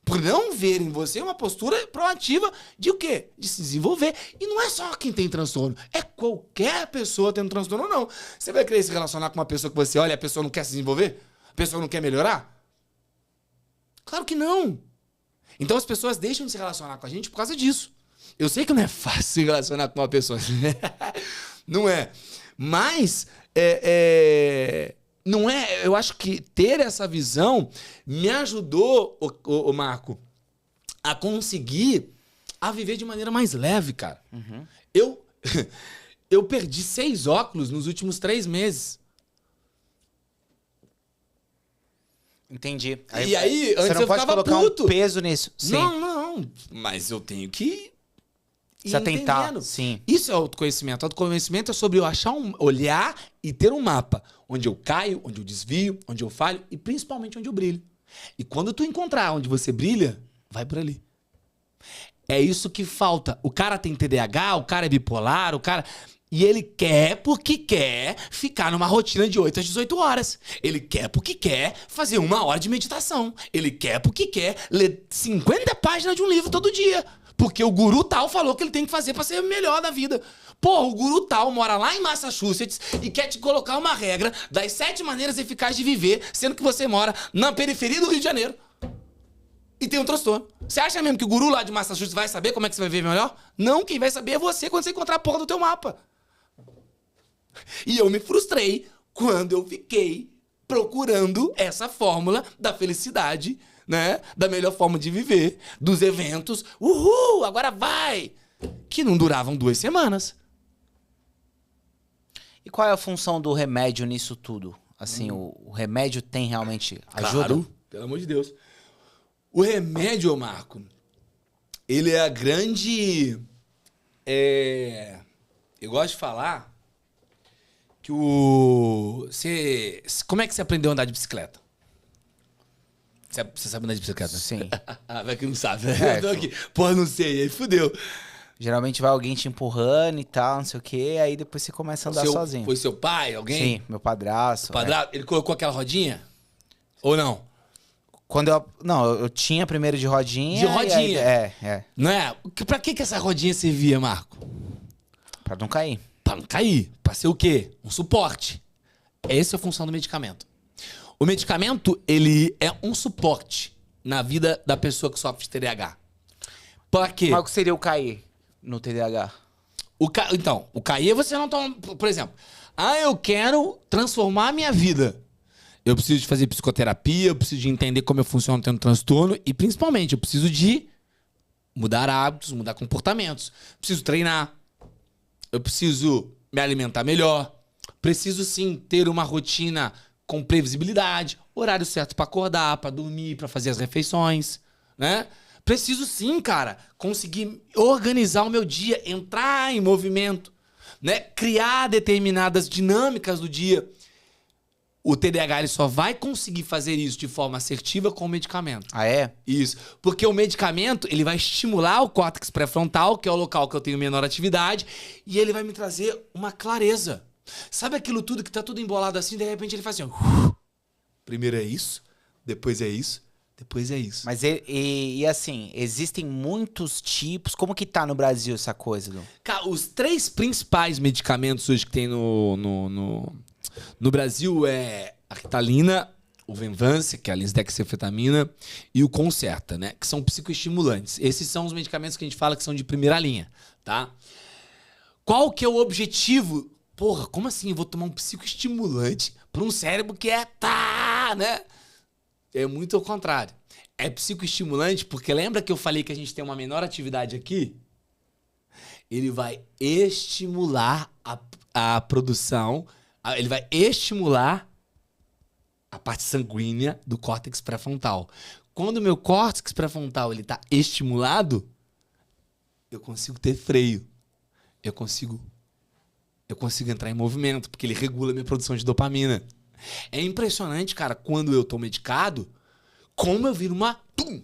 Por não ver em você uma postura proativa de o quê? De se desenvolver. E não é só quem tem transtorno. É qualquer pessoa tendo transtorno ou não. Você vai querer se relacionar com uma pessoa que você olha e a pessoa não quer se desenvolver? A pessoa não quer melhorar? Claro que não. Então as pessoas deixam de se relacionar com a gente por causa disso. Eu sei que não é fácil se relacionar com uma pessoa. Não é. Mas não é, eu acho que ter essa visão me ajudou, o Marco, a conseguir a viver de maneira mais leve, cara. Eu perdi 6 óculos nos últimos 3 meses. Entendi. E aí, você antes não eu pode ficava colocar puto. um peso nisso. Sim. Não. Mas eu tenho que se atentar. Entendendo. Sim. Isso é autoconhecimento. Autoconhecimento é sobre eu olhar e ter um mapa onde eu caio, onde eu desvio, onde eu falho e principalmente onde eu brilho. E quando tu encontrar onde você brilha, vai por ali. É isso que falta. O cara tem TDAH, o cara é bipolar, o cara... E ele quer porque quer ficar numa rotina de 8 às 18 horas. Ele quer porque quer fazer 1 hora de meditação. Ele quer porque quer ler 50 páginas de um livro todo dia. Porque o guru tal falou que ele tem que fazer pra ser melhor da vida. Porra, o guru tal mora lá em Massachusetts e quer te colocar uma regra das 7 maneiras eficazes de viver, sendo que você mora na periferia do Rio de Janeiro. E tem um transtorno. Você acha mesmo que o guru lá de Massachusetts vai saber como é que você vai viver melhor? Não, quem vai saber é você quando você encontrar a porra do teu mapa. E eu me frustrei quando eu fiquei procurando essa fórmula da felicidade, né? Da melhor forma de viver, dos eventos. Uhul, agora vai! Que não duravam 2 semanas. E qual é a função do remédio nisso tudo? Assim, o remédio tem realmente ajuda? Claro, pelo amor de Deus. O remédio, Marco, ele é a grande... Eu gosto de falar que como é que você aprendeu a andar de bicicleta? Você sabe andar de bicicleta? Sim. Vai que não sabe. Eu tô aqui. Pô, não sei. Aí fudeu. Geralmente vai alguém te empurrando e tal, não sei o quê, aí depois você começa a andar sozinho. Foi seu pai, alguém? Sim, meu padrasto. Padrasto? Ele colocou aquela rodinha? Ou não? Quando eu tinha primeiro de rodinha. De rodinha? É. Não é? Pra que essa rodinha servia, Marco? Pra não cair. Pra não cair. Pra ser o quê? Um suporte. Essa é a função do medicamento. O medicamento, ele é um suporte na vida da pessoa que sofre de TDAH. Pra quê? Mas o que seria o cair no TDAH? Então, o cair você não toma... Por exemplo, eu quero transformar a minha vida. Eu preciso de fazer psicoterapia, eu preciso de entender como eu funciono tendo transtorno e, principalmente, eu preciso de mudar hábitos, mudar comportamentos. Preciso treinar. Eu preciso me alimentar melhor. Preciso, sim, ter uma rotina com previsibilidade, horário certo pra acordar, pra dormir, pra fazer as refeições, né? Preciso, sim, cara, conseguir organizar o meu dia, entrar em movimento, né? Criar determinadas dinâmicas do dia. O TDAH ele só vai conseguir fazer isso de forma assertiva com o medicamento. Ah, é? Isso. Porque o medicamento, ele vai estimular o córtex pré-frontal, que é o local que eu tenho menor atividade, e ele vai me trazer uma clareza. Sabe aquilo tudo que tá tudo embolado assim, de repente ele faz assim, ó. Primeiro é isso, depois é isso, depois é isso. Mas e assim, existem muitos tipos. Como que tá no Brasil essa coisa, Dom? Cara, os 3 principais medicamentos hoje que tem no Brasil é a Ritalina, o Venvance, que é a lisdexamfetamina, e o Concerta, né? Que são psicoestimulantes. Esses são os medicamentos que a gente fala que são de primeira linha, tá? Qual que é o objetivo? Porra, como assim eu vou tomar um psicoestimulante para um cérebro que né? É muito ao contrário. É psicoestimulante porque lembra que eu falei que a gente tem uma menor atividade aqui? Ele vai estimular a produção, ele vai estimular a parte sanguínea do córtex pré-frontal. Quando o meu córtex pré-frontal ele tá estimulado, eu consigo ter freio. Eu consigo entrar em movimento, porque ele regula a minha produção de dopamina. É impressionante, cara, quando eu tô medicado, como eu viro uma... Tum,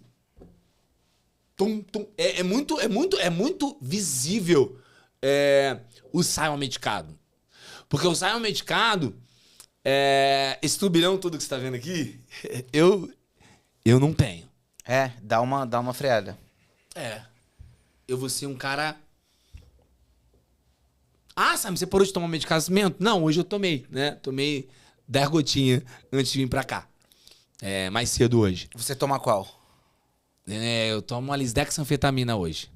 tum. É muito visível o Simon medicado. Porque o Simon medicado, esse turbilhão todo que você tá vendo aqui, eu não tenho. Dá uma freada. Eu vou ser um cara... Sam, você parou de tomar medicamento? Não, hoje eu tomei, né? Tomei 10 gotinhas antes de vir pra cá. Mais cedo hoje. Você toma qual? Eu tomo a lisdexamfetamina hoje.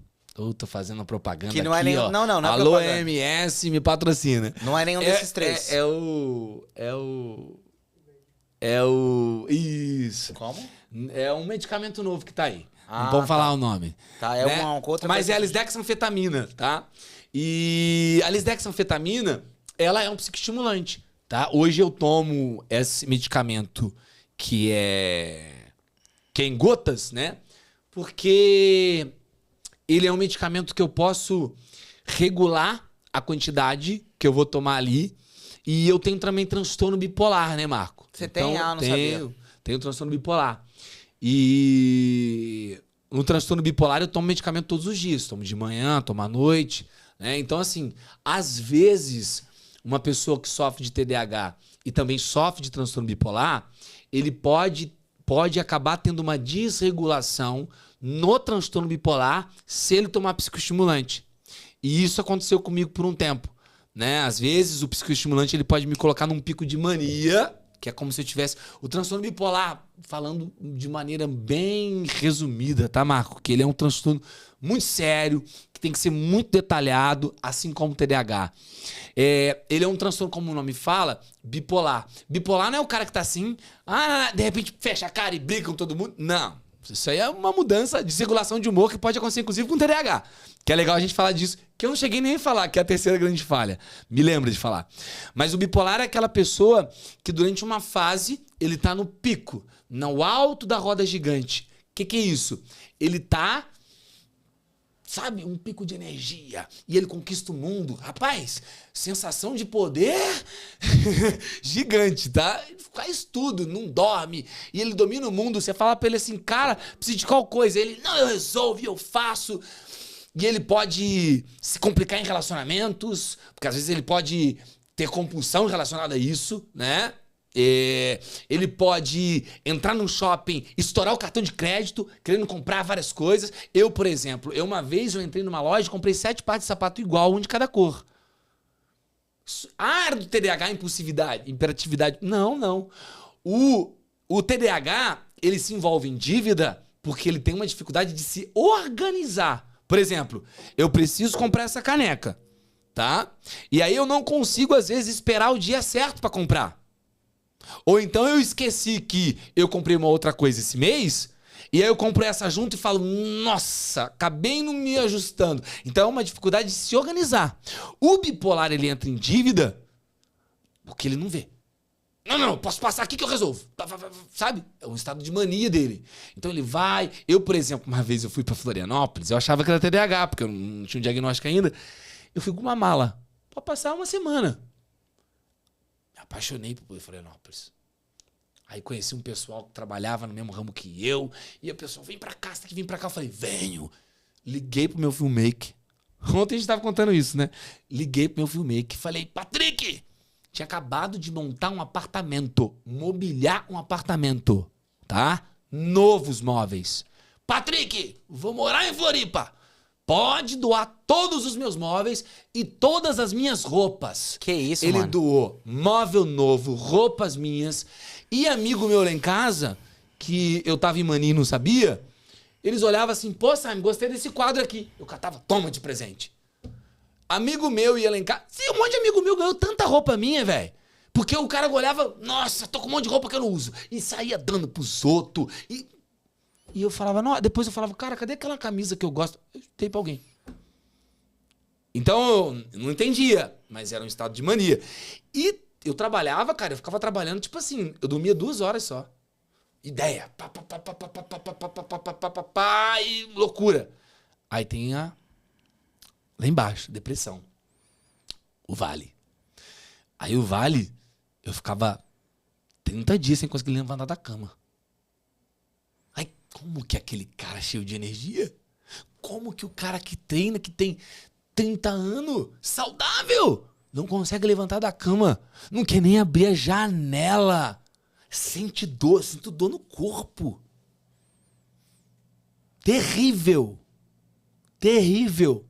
Tô fazendo propaganda que não aqui, é nenhum, ó. Não é Alô, propaganda. MS, me patrocina. Não é nenhum desses 3. Isso. Como? É um medicamento novo que tá aí. Não Tá. vamos falar o nome. Tá, uma outra Mas coisa. é a lisdexamfetamina, tá? E a lisdexamfetamina, ela é um psicoestimulante, tá? Hoje eu tomo esse medicamento que é em gotas, né? Porque ele é um medicamento que eu posso regular a quantidade que eu vou tomar ali. E eu tenho também transtorno bipolar, né, Marco? Você tem? Não sabia. Tenho transtorno bipolar. E No transtorno bipolar eu tomo medicamento todos os dias. Tomo de manhã, tomo à noite, né? Então, assim, às vezes, uma pessoa que sofre de TDAH e também sofre de transtorno bipolar, ele pode acabar tendo uma desregulação no transtorno bipolar se ele tomar psicoestimulante. E isso aconteceu comigo por um tempo, né? Às vezes o psicoestimulante ele pode me colocar num pico de mania, que é como se eu tivesse o transtorno bipolar, falando de maneira bem resumida, tá, Marco? Que ele é um transtorno muito sério, que tem que ser muito detalhado, assim como o TDAH. Ele é um transtorno, como o nome fala, bipolar. Bipolar não é o cara que tá assim, de repente fecha a cara e briga com todo mundo. Não. Isso aí é uma mudança de circulação de humor que pode acontecer, inclusive, com o TDAH. Que é legal a gente falar disso, que eu não cheguei nem a falar, que é a terceira grande falha. Me lembro de falar. Mas o bipolar é aquela pessoa que durante uma fase, ele tá no pico, no alto da roda gigante. O que é isso? Ele tá, sabe, um pico de energia. E ele conquista o mundo. Rapaz, sensação de poder gigante, tá? Ele faz tudo, não dorme. E ele domina o mundo. Você fala pra ele assim, cara, preciso de qual coisa? Ele, não, eu resolvo, eu faço. E ele pode se complicar em relacionamentos, porque às vezes ele pode ter compulsão relacionada a isso, né? Ele pode entrar num shopping, estourar o cartão de crédito, querendo comprar várias coisas. Eu, por exemplo, uma vez eu entrei numa loja e comprei 7 pares de sapato igual, um de cada cor. Era do TDAH impulsividade, hiperatividade? Não. O TDAH, ele se envolve em dívida porque ele tem uma dificuldade de se organizar. Por exemplo, eu preciso comprar essa caneca, tá? E aí eu não consigo, às vezes, esperar o dia certo pra comprar. Ou então eu esqueci que eu comprei uma outra coisa esse mês, e aí eu compro essa junto e falo, nossa, acabei não me ajustando. Então é uma dificuldade de se organizar. O bipolar, ele entra em dívida porque ele não vê. Não, posso passar aqui que eu resolvo. Sabe? É um estado de mania dele. Então ele vai... Eu, por exemplo, uma vez eu fui pra Florianópolis, eu achava que era TDAH, porque eu não tinha um diagnóstico ainda. Eu fui com uma mala pra passar uma semana. Me apaixonei por Florianópolis. Aí conheci um pessoal que trabalhava no mesmo ramo que eu. E o pessoal, vem pra cá, você tem que vir pra cá. Eu falei, venho. Liguei pro meu filmmaker. Ontem a gente tava contando isso, né? Liguei pro meu filmmaker. Falei, Patrick... Tinha acabado de montar um apartamento. Mobiliar um apartamento. Tá? Novos móveis. Patrick, vou morar em Floripa. Pode doar todos os meus móveis e todas as minhas roupas. Que isso, Ele mano? doou móvel novo, roupas minhas. E amigo meu lá em casa, que eu tava em mania e não sabia, eles olhavam assim, pô, Simon, gostei desse quadro aqui. Eu catava, toma de presente. Amigo meu ia lá em casa. Sim, um monte de amigo meu ganhou tanta roupa minha, velho. Porque o cara olhava, nossa, tô com um monte de roupa que eu não uso. E saía dando pros outros. E eu falava, não. Depois eu falava, cara, cadê aquela camisa que eu gosto? Eu dei pra alguém. Então eu não entendia, mas era um estado de mania. E eu trabalhava, cara, eu ficava trabalhando, tipo assim, eu dormia 2 horas só. Ideia. E loucura. Aí tem lá embaixo, depressão. O vale. Aí o vale, eu ficava 30 dias sem conseguir levantar da cama. Aí como que aquele cara cheio de energia? Como que o cara que treina, que tem 30 anos, saudável, não consegue levantar da cama? Não quer nem abrir a janela. Sente dor, sinto dor no corpo. Terrível. Terrível.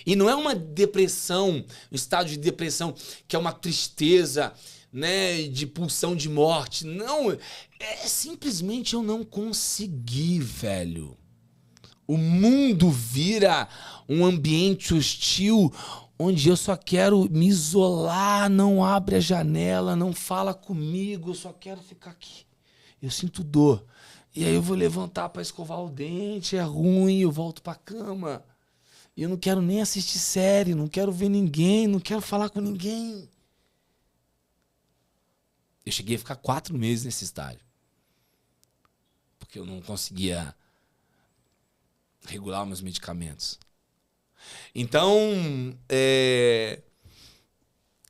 E não é uma depressão, um estado de depressão que é uma tristeza, né, de pulsão de morte. Não, é simplesmente eu não consegui, velho. O mundo vira um ambiente hostil onde eu só quero me isolar, não abre a janela, não fala comigo, eu só quero ficar aqui. Eu sinto dor. E aí eu vou levantar para escovar o dente, é ruim, eu volto para cama. E eu não quero nem assistir série, não quero ver ninguém, não quero falar com ninguém. Eu cheguei a ficar 4 meses nesse estágio. Porque eu não conseguia regular os meus medicamentos. Então,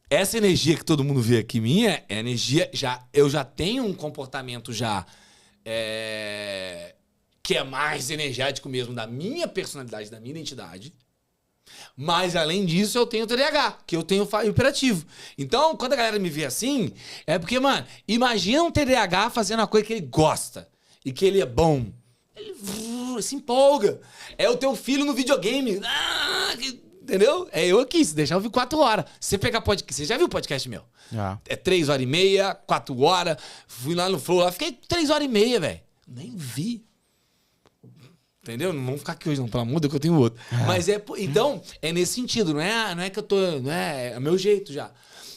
essa energia que todo mundo vê aqui minha, é energia... eu já tenho um comportamento já... que é mais energético mesmo, da minha personalidade, da minha identidade. Mas, além disso, eu tenho TDAH, que eu tenho hiperativo. Então, quando a galera me vê assim, é porque, mano, imagina um TDAH fazendo uma coisa que ele gosta e que ele é bom. Ele se empolga. É o teu filho no videogame. Entendeu? É eu aqui, se deixar eu vi 4 horas. Você pegar podcast, você já viu o podcast meu? Já. É 3h30, 4 horas. Fui lá no Flow, lá fiquei 3h30, velho. Nem vi. Entendeu? Não vamos ficar aqui hoje, não, pelo amor de Deus, que eu tenho outro. Mas então, é nesse sentido, não é que eu tô. Não é o meu jeito já.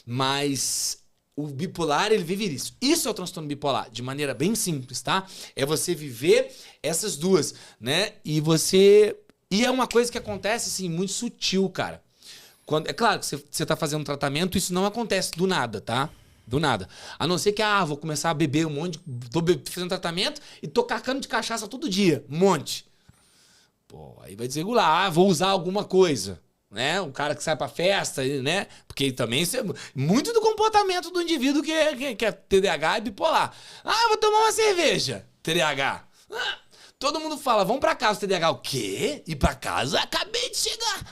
Mas o bipolar, ele vive isso. Isso é o transtorno bipolar, de maneira bem simples, tá? É você viver essas duas, né? E é uma coisa que acontece, assim, muito sutil, cara. É claro que você tá fazendo um tratamento, isso não acontece do nada, tá? Do nada. A não ser que, vou começar a beber um monte. Tô fazendo tratamento e tô carcando de cachaça todo dia. Um monte. Pô, aí vai desregular. Vou usar alguma coisa. Né? Um cara que sai pra festa, né? Porque também isso é muito do comportamento do indivíduo que é TDAH e bipolar. Eu vou tomar uma cerveja. TDAH. Todo mundo fala, vamos pra casa, TDAH. O quê? Ir pra casa? Acabei de chegar.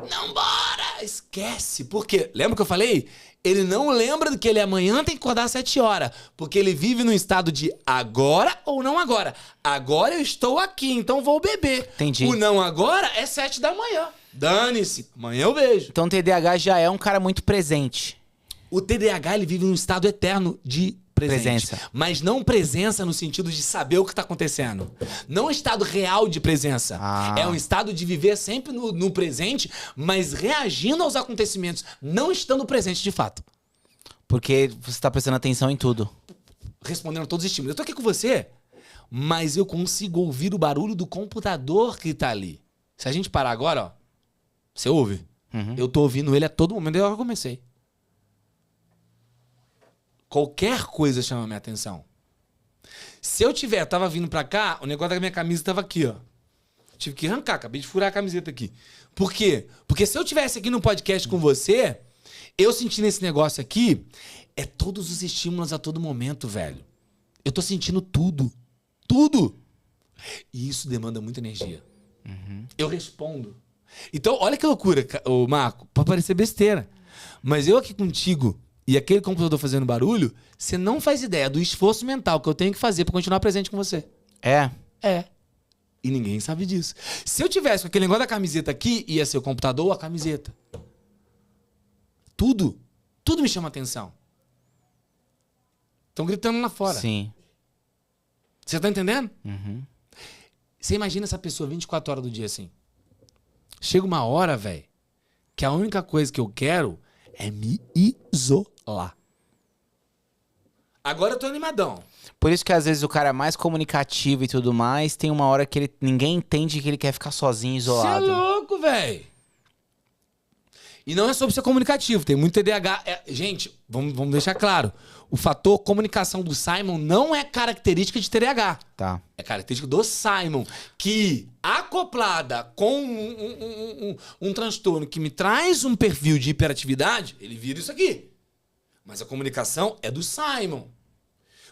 Não, bora! Esquece. Por quê? Lembra que eu falei? Ele não lembra que ele amanhã tem que acordar às 7 horas. Porque ele vive no estado de agora ou não agora. Agora eu estou aqui, então vou beber. Entendi. O não agora é 7 da manhã. Dane-se. Amanhã eu vejo. Então o TDAH já é um cara muito presente. O TDAH, ele vive num estado eterno de presença. Mas não presença no sentido de saber o que está acontecendo. Não estado real de presença. É um estado de viver sempre no presente, mas reagindo aos acontecimentos, não estando presente de fato. Porque você está prestando atenção em tudo. Respondendo a todos os estímulos. Eu tô aqui com você, mas eu consigo ouvir o barulho do computador que tá ali. Se a gente parar agora, ó, você ouve? Eu tô ouvindo ele a todo momento, desde que eu comecei. Qualquer coisa chama minha atenção. Se eu tava vindo pra cá, o negócio da minha camisa tava aqui, ó. Tive que arrancar, acabei de furar a camiseta aqui. Por quê? Porque se eu tivesse aqui no podcast com você, eu sentindo esse negócio aqui, é todos os estímulos a todo momento, velho. Eu tô sentindo tudo. Tudo. E isso demanda muita energia. Eu respondo. Então, olha que loucura, Marco. Pode parecer besteira. Mas eu aqui contigo e aquele computador fazendo barulho, você não faz ideia do esforço mental que eu tenho que fazer pra continuar presente com você. É? É. E ninguém sabe disso. Se eu tivesse com aquele negócio da camiseta aqui, ia ser o computador ou a camiseta. Tudo. Tudo me chama atenção. Estão gritando lá fora. Sim. Você tá entendendo? Você imagina essa pessoa 24 horas do dia assim. Chega uma hora, velho, que a única coisa que eu quero é me isolar. Agora eu tô animadão. Por isso que às vezes o cara é mais comunicativo e tudo mais, tem uma hora que ninguém entende que ele quer ficar sozinho, isolado. Você é louco, velho. E não é sobre ser comunicativo, tem muito TDAH. Gente, vamos deixar claro. O fator comunicação do Simon não é característica de TDAH. Tá. É característica do Simon, que acoplada com um transtorno que me traz um perfil de hiperatividade, ele vira isso aqui. Mas a comunicação é do Simon.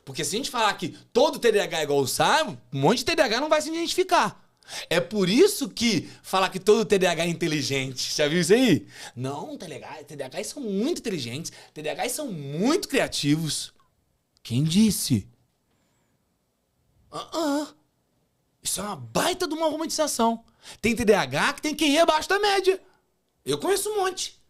Porque se a gente falar que todo TDAH é igual ao Simon, um monte de TDAH não vai se identificar. É por isso que falar que todo TDAH é inteligente. Já viu isso aí? Não, TDAHs são muito inteligentes. TDAHs são muito criativos. Quem disse? Isso é uma baita de uma romantização. Tem TDAH que tem QI abaixo da média. Eu conheço um monte.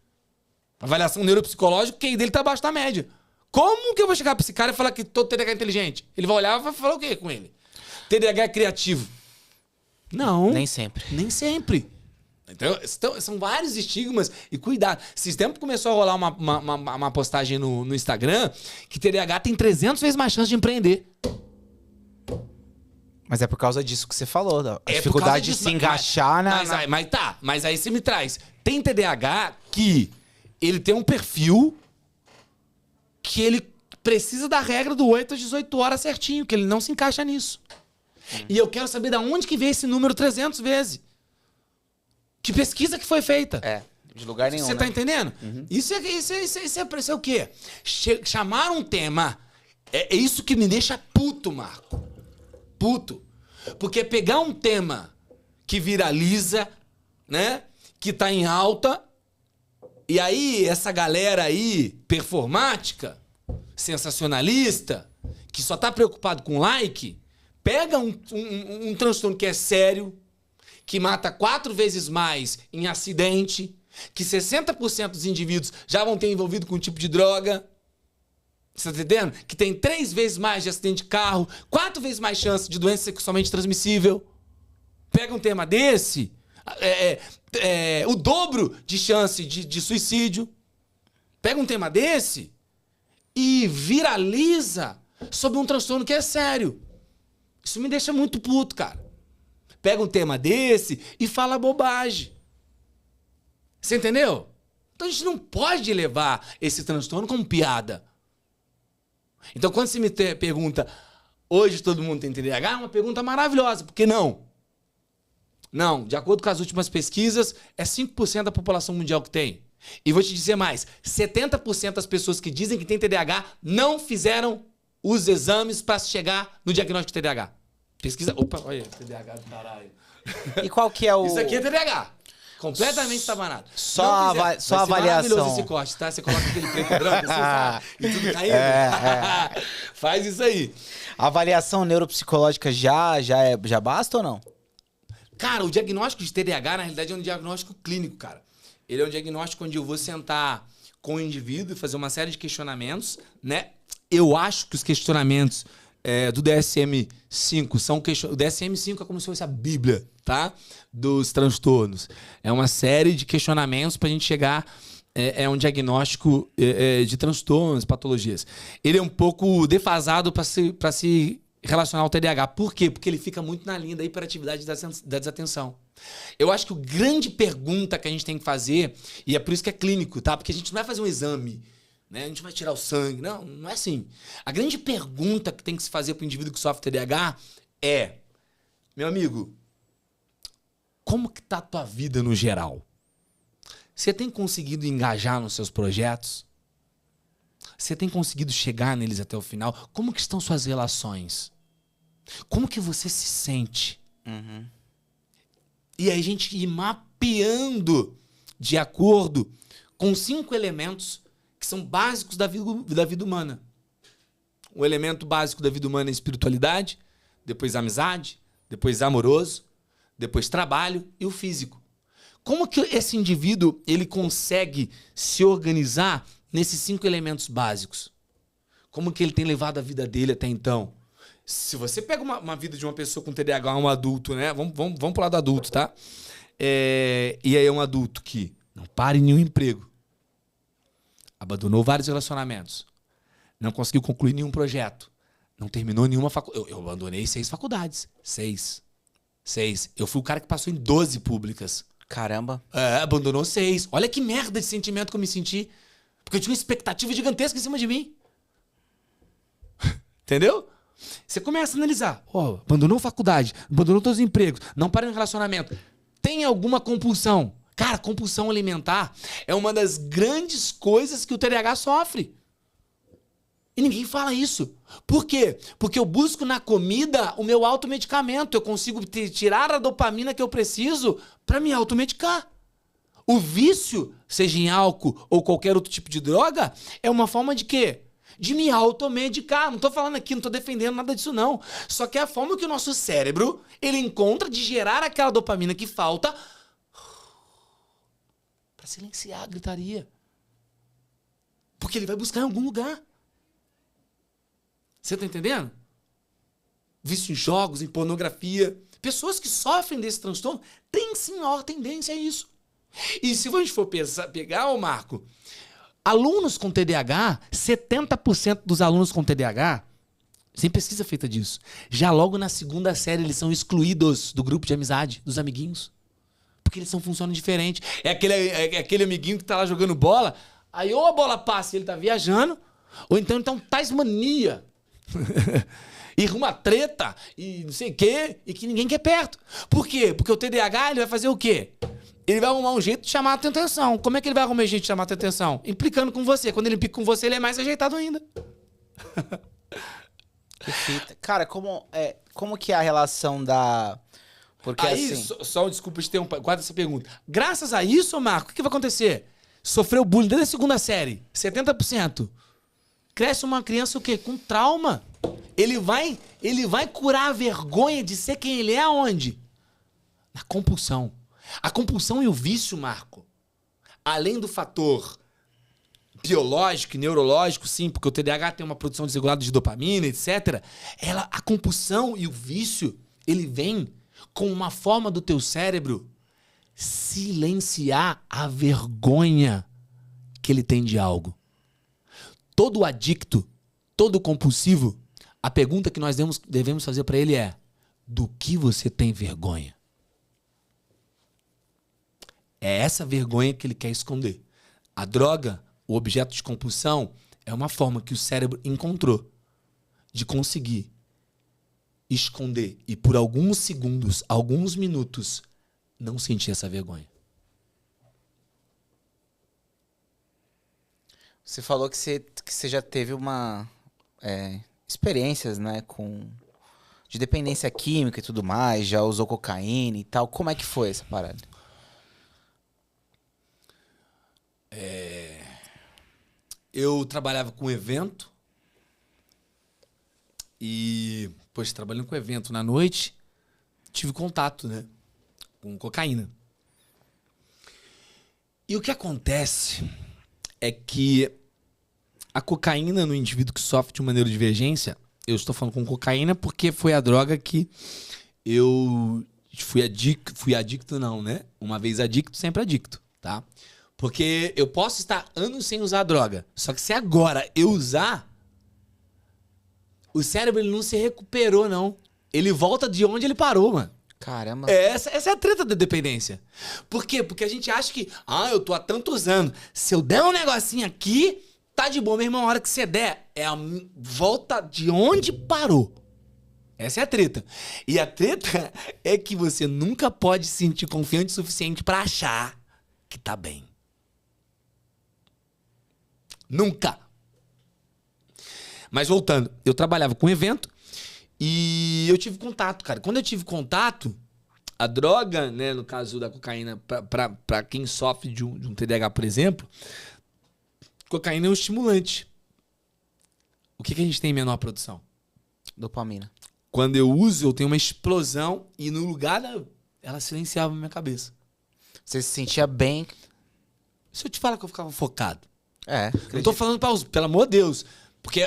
Avaliação neuropsicológica, o QI dele tá abaixo da média. Como que eu vou chegar pra esse cara e falar que todo TDAH é inteligente? Ele vai olhar e vai falar o quê com ele? TDAH é criativo. Não. Nem sempre. Nem sempre. Então, são vários estigmas. E cuidado. Esse tempo começou a rolar uma postagem no Instagram que TDAH tem 300 vezes mais chance de empreender. Mas é por causa disso que você falou. A É dificuldade de se engaixar mas aí você me traz. Tem TDAH que ele tem um perfil que ele precisa da regra do 8 às 18 horas certinho, que ele não se encaixa nisso. E eu quero saber de onde que veio esse número 300 vezes. Que pesquisa que foi feita? De lugar nenhum. Você tá entendendo? Isso é o quê? Chamar um tema. É isso que me deixa puto, Marco. Puto. Porque é pegar um tema que viraliza, né? Que tá em alta, e aí essa galera aí, performática, sensacionalista, que só tá preocupado com like, pega um transtorno que é sério, que mata 4 vezes mais em acidente, que 60% dos indivíduos já vão ter envolvido com um tipo de droga, você tá entendendo? Que tem 3 vezes mais de acidente de carro, 4 vezes mais chance de doença sexualmente transmissível. Pega um tema desse, o dobro de chance de suicídio. Pega um tema desse e viraliza sobre um transtorno que é sério. Isso me deixa muito puto, cara. Pega um tema desse e fala bobagem. Você entendeu? Então a gente não pode levar esse transtorno como piada. Então quando você me pergunta, hoje todo mundo tem TDAH, é uma pergunta maravilhosa. Por que não? Não, de acordo com as últimas pesquisas, é 5% da população mundial que tem. E vou te dizer mais, 70% das pessoas que dizem que tem TDAH não fizeram os exames para chegar no diagnóstico de TDAH. Pesquisa... Opa, olha, TDAH do caralho. E qual que é o... Isso aqui é TDAH. Completamente estabanado. Só avaliação. Maravilhoso esse corte, tá? Você coloca aquele preto e branco, assim, sabe? E tudo caindo. Faz isso aí. A avaliação neuropsicológica já basta ou não? Cara, o diagnóstico de TDAH, na realidade, é um diagnóstico clínico, cara. Ele é um diagnóstico onde eu vou sentar com o indivíduo e fazer uma série de questionamentos, né? Eu acho que os questionamentos do DSM-5 são o DSM-5 é como se fosse a bíblia, tá? Dos transtornos. É uma série de questionamentos pra gente chegar um diagnóstico de transtornos, patologias. Ele é um pouco defasado para se relacionar ao TDAH. Por quê? Porque ele fica muito na linha da hiperatividade e da desatenção. Eu acho que a grande pergunta que a gente tem que fazer, e é por isso que é clínico, tá? Porque a gente não vai fazer um exame, né? A gente vai tirar o sangue. Não, não é assim. A grande pergunta que tem que se fazer para o indivíduo que sofre TDAH é, meu amigo, como que tá a tua vida no geral? Você tem conseguido engajar nos seus projetos? Você tem conseguido chegar neles até o final? Como que estão suas relações? Como que você se sente? Uhum. E aí a gente ir mapeando de acordo com 5 elementos que são básicos da vida humana. O elemento básico da vida humana é espiritualidade, depois amizade, depois amoroso, depois trabalho e o físico. Como que esse indivíduo ele consegue se organizar nesses 5 elementos básicos? Como que ele tem levado a vida dele até então? Se você pega uma vida de uma pessoa com TDAH, um adulto, né? Vamos pro lado adulto, tá? E aí é um adulto que não para em nenhum emprego, abandonou vários relacionamentos, não conseguiu concluir nenhum projeto, não terminou nenhuma faculdade. Eu abandonei 6 faculdades. 6. Eu fui o cara que passou em 12 públicas. Caramba. Abandonou 6. Olha que merda de sentimento que eu me senti. Porque eu tinha uma expectativa gigantesca em cima de mim. Entendeu? Você começa a analisar. Abandonou faculdade, abandonou todos os empregos, não para no relacionamento. Tem alguma compulsão? Cara, compulsão alimentar é uma das grandes coisas que o TDAH sofre. E ninguém fala isso. Por quê? Porque eu busco na comida o meu automedicamento. Eu consigo tirar a dopamina que eu preciso para me automedicar. O vício, seja em álcool ou qualquer outro tipo de droga, é uma forma de quê? De me automedicar. Não tô falando aqui, não tô defendendo nada disso não. Só que é a forma que o nosso cérebro, ele encontra de gerar aquela dopamina que falta para silenciar a gritaria. Porque ele vai buscar em algum lugar. Você tá entendendo? Vício em jogos, em pornografia. Pessoas que sofrem desse transtorno têm sim maior tendência a isso. E se a gente for pegar, Marco, alunos com TDAH, 70% dos alunos com TDAH, sem pesquisa feita disso, já logo na 2ª série eles são excluídos do grupo de amizade, dos amiguinhos. Porque eles funcionam diferente. É aquele amiguinho que tá lá jogando bola, aí ou a bola passa e ele tá viajando, ou então ele tá um Tasmania. E uma treta, e não sei o quê, e que ninguém quer perto. Por quê? Porque o TDAH ele vai fazer o quê? Ele vai arrumar um jeito de chamar a tua atenção. Como é que ele vai arrumar um jeito de chamar a tua atenção? Implicando com você. Quando ele implica com você, ele é mais ajeitado ainda. Que fita. Cara, como que é a relação da... Porque Aí, assim... só desculpa de ter guarda essa pergunta. Graças a isso, Marco, o que vai acontecer? Sofreu bullying desde a segunda série, 70%. Cresce uma criança o quê? Com trauma. Ele vai curar a vergonha de ser quem ele é aonde? Na compulsão. A compulsão e o vício, Marco, além do fator biológico e neurológico, sim, porque o TDAH tem uma produção desregulada de dopamina, etc. A compulsão e o vício, ele vem com uma forma do teu cérebro silenciar a vergonha que ele tem de algo. Todo adicto, todo compulsivo, a pergunta que nós devemos fazer para ele é: do que você tem vergonha? É essa vergonha que ele quer esconder. A droga, o objeto de compulsão, é uma forma que o cérebro encontrou de conseguir esconder e por alguns segundos, alguns minutos, não sentir essa vergonha. Você falou que você já teve experiências, né, de dependência química e tudo mais, já usou cocaína e tal. Como é que foi essa parada? Eu trabalhava com evento e, pois, trabalhando com evento na noite, tive contato, né, com cocaína. E o que acontece é que a cocaína no indivíduo que sofre de uma neurodivergência, eu estou falando com cocaína porque foi a droga que eu fui adicto não, né? Uma vez adicto, sempre adicto, tá? Porque eu posso estar anos sem usar a droga, só que se agora eu usar, o cérebro ele não se recuperou, não. Ele volta de onde ele parou, mano. Caramba. Essa é a treta da dependência. Por quê? Porque a gente acha que, eu tô há tantos anos, se eu der um negocinho aqui, tá de boa. Meu irmão, a hora que você der, é a volta de onde parou. Essa é a treta. E a treta é que você nunca pode se sentir confiante o suficiente pra achar que tá bem. Nunca. Mas voltando, eu trabalhava com evento e eu tive contato, cara. Quando eu tive contato, a droga, né, no caso da cocaína, pra quem sofre de um TDAH, por exemplo, cocaína é um estimulante. O que a gente tem em menor produção? Dopamina. Quando eu uso, eu tenho uma explosão e no lugar ela silenciava a minha cabeça. Você se sentia bem? Se eu te falar que eu ficava focado. Acredito. Não tô falando pra usar, pelo amor de Deus. Porque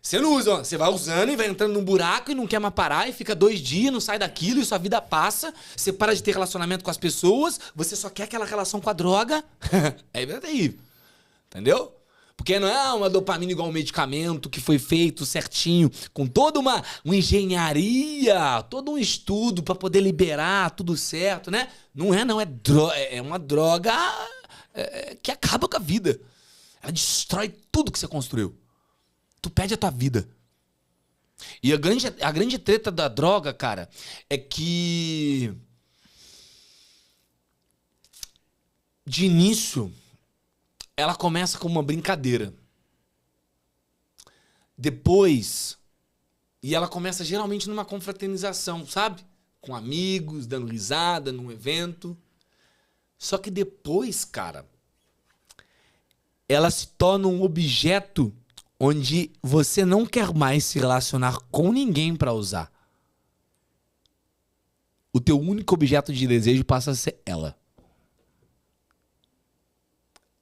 você não usa, você vai usando e vai entrando num buraco e não quer mais parar e fica 2 dias, não sai daquilo e sua vida passa, você para de ter relacionamento com as pessoas, você só quer aquela relação com a droga. É terrível. Entendeu? Porque não é uma dopamina igual um medicamento que foi feito certinho, com toda uma engenharia, todo um estudo pra poder liberar tudo certo, né? Não é, não. É uma droga que acaba com a vida. Ela destrói tudo que você construiu. Tu perde a tua vida. E a grande treta da droga, cara, é que de início ela começa como uma brincadeira. Depois, e ela começa geralmente numa confraternização, sabe? Com amigos, dando risada num evento. Só que depois, cara, ela se torna um objeto onde você não quer mais se relacionar com ninguém para usar. O teu único objeto de desejo passa a ser ela.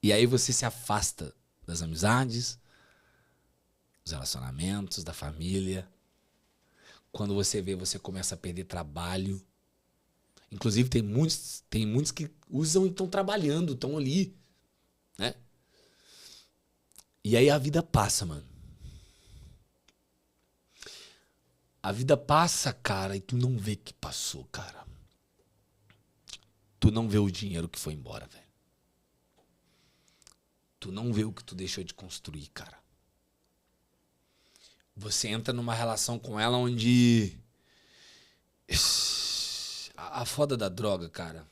E aí você se afasta das amizades, dos relacionamentos, da família. Quando você vê, você começa a perder trabalho. Inclusive, tem muitos que usam e estão trabalhando, estão ali, né? E aí a vida passa, mano. A vida passa, cara, e tu não vê que passou, cara. Tu não vê o dinheiro que foi embora, velho. Tu não vê o que tu deixou de construir, cara. Você entra numa relação com ela onde... A foda da droga, cara,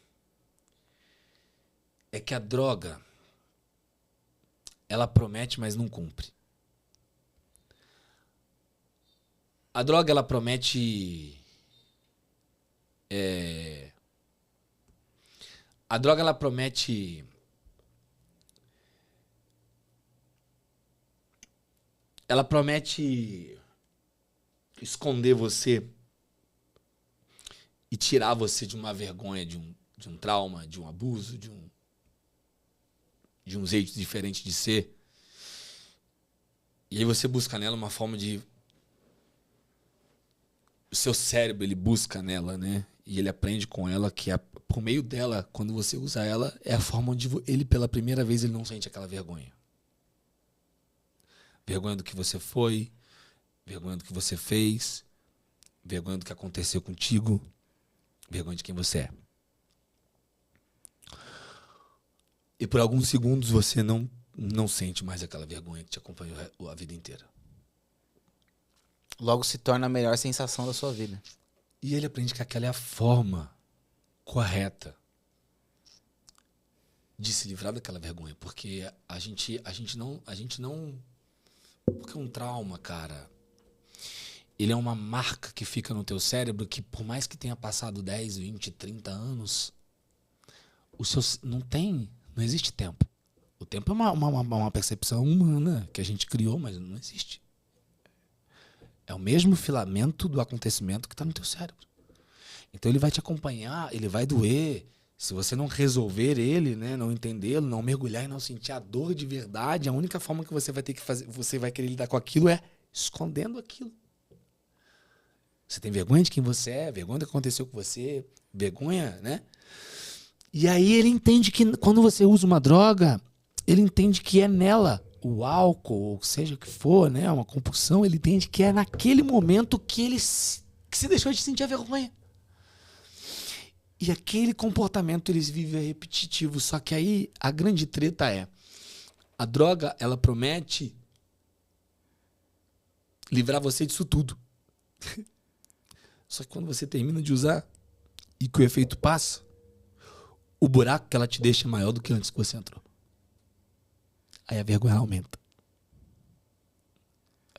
é que a droga, ela promete, mas não cumpre. A droga, ela promete... A droga, ela promete... Ela promete esconder você e tirar você de uma vergonha, de um trauma, de um abuso, de um jeito diferente de ser. E aí você busca nela uma forma de... O seu cérebro, ele busca nela, né? E ele aprende com ela que por meio dela, quando você usa ela, é a forma onde ele, pela primeira vez, ele não sente aquela vergonha. Vergonha do que você foi, vergonha do que você fez, vergonha do que aconteceu contigo, vergonha de quem você é. E por alguns segundos você não sente mais aquela vergonha que te acompanhou a vida inteira. Logo se torna a melhor sensação da sua vida. E ele aprende que aquela é a forma correta de se livrar daquela vergonha. Porque a gente não... Porque um trauma, cara, ele é uma marca que fica no teu cérebro que por mais que tenha passado 10, 20, 30 anos, não existe tempo. O tempo é uma percepção humana que a gente criou, mas não existe. É o mesmo filamento do acontecimento que está no teu cérebro. Então ele vai te acompanhar, ele vai doer. Se você não resolver ele, né, não entendê-lo, não mergulhar e não sentir a dor de verdade, a única forma que você vai ter que fazer, você vai querer lidar com aquilo é escondendo aquilo. Você tem vergonha de quem você é, vergonha do que aconteceu com você, vergonha, né? E aí ele entende que quando você usa uma droga, ele entende que é nela, o álcool, ou seja o que for, né, uma compulsão, ele entende que é naquele momento que se deixou de sentir a vergonha. E aquele comportamento eles vivem repetitivo. Só que aí a grande treta é... A droga, ela promete livrar você disso tudo. Só que quando você termina de usar e que o efeito passa, o buraco que ela te deixa é maior do que antes que você entrou. Aí a vergonha aumenta.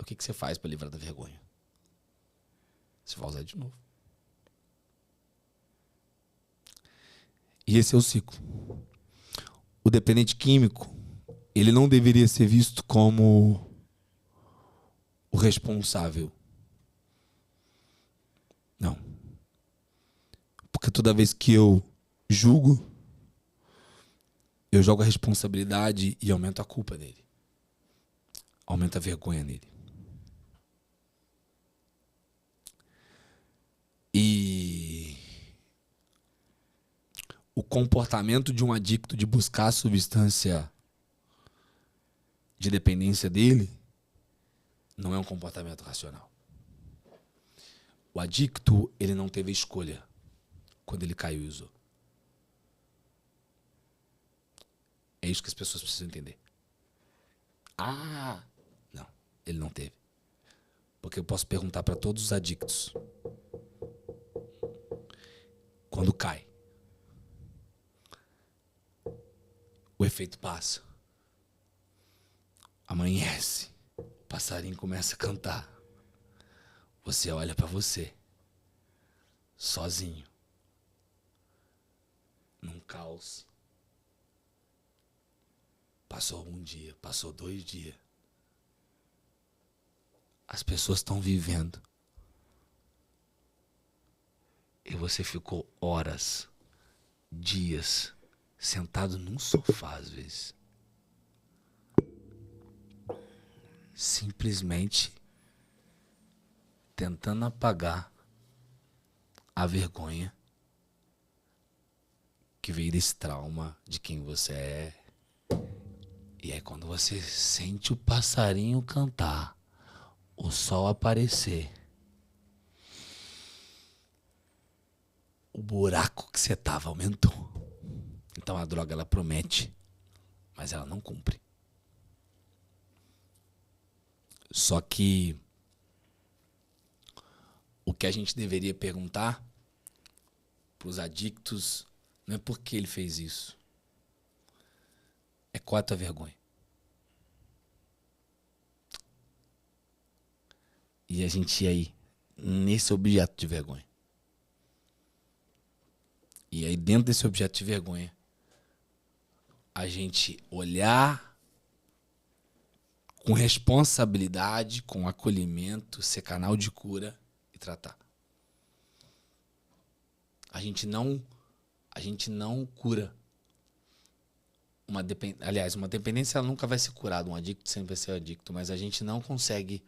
O que você faz para livrar da vergonha? Você vai usar de novo. E esse é o ciclo. O dependente químico, ele não deveria ser visto como o responsável. Não. Porque toda vez que eu julgo, eu jogo a responsabilidade e aumento a culpa dele. Aumento a vergonha nele. E o comportamento de um adicto de buscar a substância de dependência dele não é um comportamento racional. O adicto, ele não teve escolha quando ele caiu e usou. É isso que as pessoas precisam entender. Ah, não, ele não teve. Porque eu posso perguntar para todos os adictos. Quando cai, o efeito passa. Amanhece. O passarinho começa a cantar. Você olha para você. Sozinho. Num caos. Passou um dia, passou 2 dias. As pessoas estão vivendo. E você ficou horas, dias, sentado num sofá às vezes. Simplesmente tentando apagar a vergonha que veio desse trauma de quem você é. E aí quando você sente o passarinho cantar, o sol aparecer, o buraco que você tava aumentou. Então a droga, ela promete, mas ela não cumpre. Só que o que a gente deveria perguntar para os adictos não é por que ele fez isso. É qual a tua vergonha. E a gente ir aí nesse objeto de vergonha. E aí, dentro desse objeto de vergonha, a gente olhar com responsabilidade, com acolhimento, ser canal de cura e tratar. A gente não cura uma dependência, ela nunca vai ser curada. Um adicto sempre vai ser adicto, mas a gente não consegue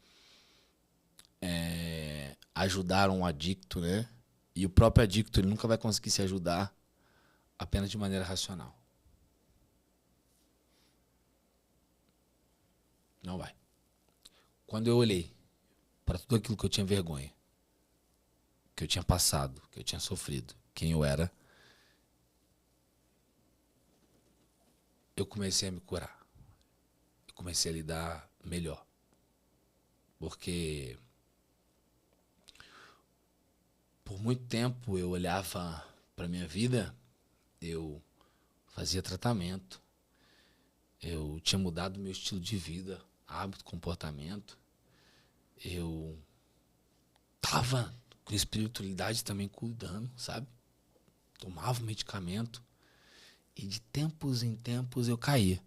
ajudar um adicto, né? E o próprio adicto, ele nunca vai conseguir se ajudar apenas de maneira racional. Não vai. Quando eu olhei para tudo aquilo que eu tinha vergonha, que eu tinha passado, que eu tinha sofrido, quem eu era, eu comecei a me curar. Eu comecei a lidar melhor. Porque por muito tempo eu olhava para minha vida, eu fazia tratamento, eu tinha mudado meu estilo de vida, hábito, comportamento, eu tava com espiritualidade também cuidando, sabe? Tomava medicamento e de tempos em tempos eu caía.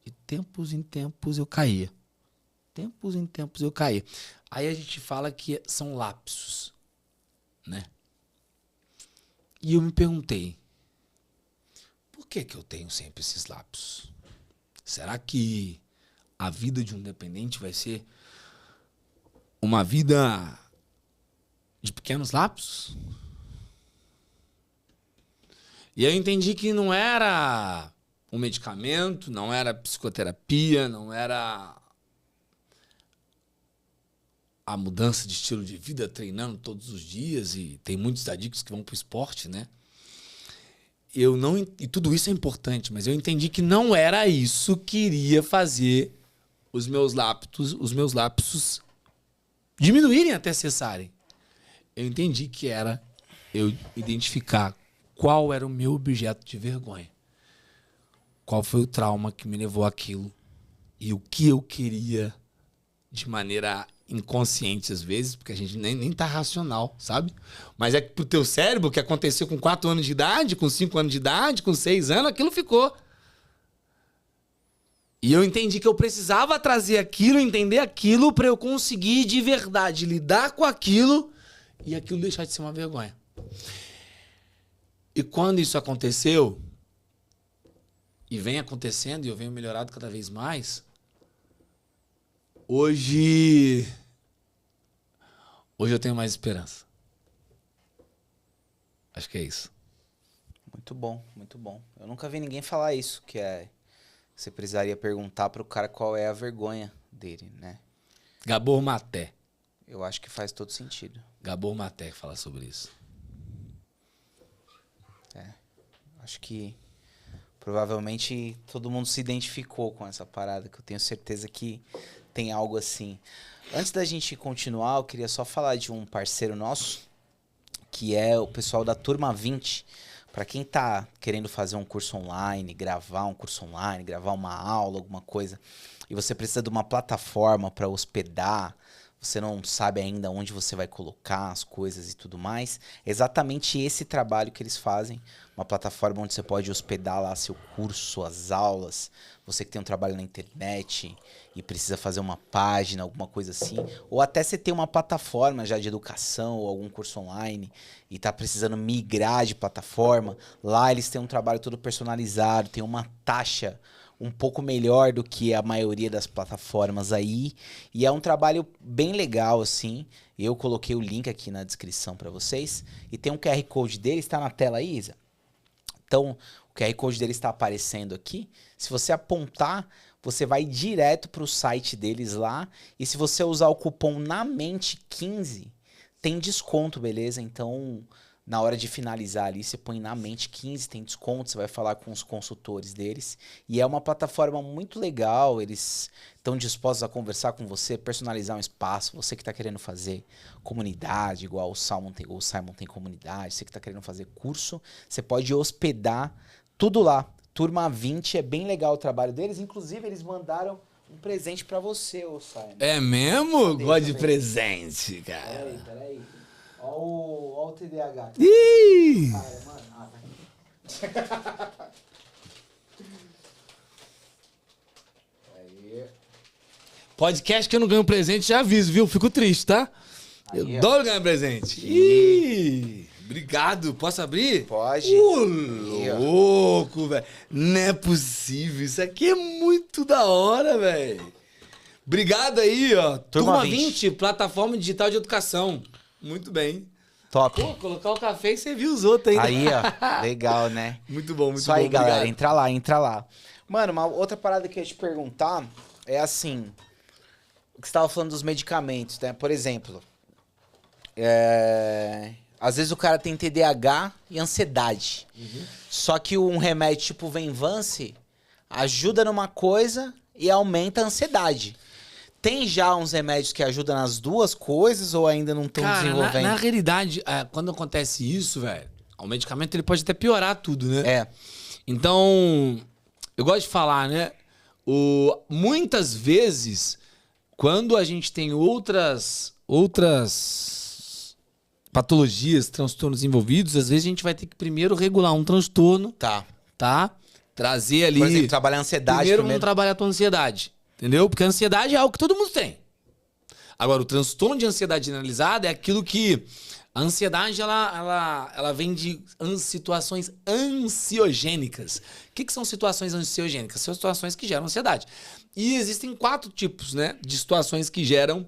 De tempos em tempos eu caía. Tempos em tempos eu caía. Aí a gente fala que são lapsos, né? E eu me perguntei, por que eu tenho sempre esses lapsos? Será que a vida de um dependente vai ser uma vida de pequenos lapsos? E eu entendi que não era um medicamento, não era psicoterapia, não era a mudança de estilo de vida, treinando todos os dias, e tem muitos adictos que vão pro esporte, né? E tudo isso é importante, mas eu entendi que não era isso que iria fazer os meus lapsos diminuírem até cessarem. Eu entendi que era eu identificar qual era o meu objeto de vergonha. Qual foi o trauma que me levou àquilo e o que eu queria de maneira inconsciente às vezes, porque a gente nem tá racional, sabe? Mas é que pro teu cérebro, o que aconteceu com 4 anos de idade, com 5 anos de idade, com 6 anos, aquilo ficou. E eu entendi que eu precisava trazer aquilo, entender aquilo, para eu conseguir de verdade lidar com aquilo e aquilo deixar de ser uma vergonha. E quando isso aconteceu, e vem acontecendo, e eu venho melhorado cada vez mais, hoje eu tenho mais esperança. Acho que é isso. Muito bom, muito bom. Eu nunca vi ninguém falar isso, você precisaria perguntar pro cara qual é a vergonha dele, né? Gabor Maté. Eu acho que faz todo sentido. Gabor Maté fala sobre isso. Acho que provavelmente todo mundo se identificou com essa parada, que eu tenho certeza que tem algo assim. Antes da gente continuar, eu queria só falar de um parceiro nosso, que é o pessoal da Turma 20. Para quem tá querendo fazer um curso online, gravar um curso online, gravar uma aula, alguma coisa, e você precisa de uma plataforma para hospedar, você não sabe ainda onde você vai colocar as coisas e tudo mais, é exatamente esse trabalho que eles fazem. Uma plataforma onde você pode hospedar lá seu curso, suas aulas, você que tem um trabalho na internet e precisa fazer uma página, alguma coisa assim, ou até você tem uma plataforma já de educação ou algum curso online e está precisando migrar de plataforma, lá eles têm um trabalho todo personalizado, tem uma taxa um pouco melhor do que a maioria das plataformas aí, e é um trabalho bem legal, assim. Eu coloquei o link aqui na descrição para vocês, e tem um QR Code dele, está na tela aí, Isa? Então, o QR Code dele está aparecendo aqui. Se você apontar, você vai direto para o site deles lá, e se você usar o cupom NAMENTE15, tem desconto, beleza? Então, na hora de finalizar ali, você põe na mente 15, tem desconto, você vai falar com os consultores deles. E é uma plataforma muito legal, eles estão dispostos a conversar com você, personalizar um espaço, você que está querendo fazer comunidade, igual o Simon tem comunidade, você que está querendo fazer curso, você pode hospedar tudo lá. Turma 20, é bem legal o trabalho deles, inclusive eles mandaram um presente pra você, ô Simon. É mesmo? Cadê? Gosto de Deixa eu ver. presente, cara. Peraí. Ó o TDAH. Ih! Cara, mano. Tá aqui. Aí. Podcast que eu não ganho presente, já aviso, viu? Fico triste, tá? Eu Aí, ó. adoro ganhar presente. Ih! Obrigado. Posso abrir? Pode. Ô, Aí, ó. louco, velho. Não é possível. Isso aqui é muito da hora, velho. Obrigado aí, ó. Turma 20, plataforma digital de educação. Muito bem. Top. Pô, colocar o café e servir os outros ainda. Aí, ó. Legal, né? Muito bom, muito Isso bom. aí, galera. Obrigado. Entra lá. Mano, uma outra parada que eu ia te perguntar é assim. O que você tava falando dos medicamentos, né? Por exemplo, às vezes o cara tem TDAH e ansiedade. Só que um remédio tipo Venvance ajuda numa coisa e aumenta a ansiedade. Tem já uns remédios que ajudam nas duas coisas ou ainda não estão Cara, desenvolvendo? na realidade, quando acontece isso, velho, o medicamento ele pode até piorar tudo, né? É. Então, eu gosto de falar, né? Muitas vezes, quando a gente tem outras patologias, transtornos envolvidos, às vezes a gente vai ter que primeiro regular um transtorno, Tá. tá? Trazer ali... Por exemplo, trabalhar a ansiedade primeiro vamos trabalhar a tua ansiedade, entendeu? Porque a ansiedade é algo que todo mundo tem. Agora, o transtorno de ansiedade generalizada é aquilo que... A ansiedade, ela vem de situações ansiogênicas. O que são situações ansiogênicas? São situações que geram ansiedade. E existem 4 tipos, né, de situações que geram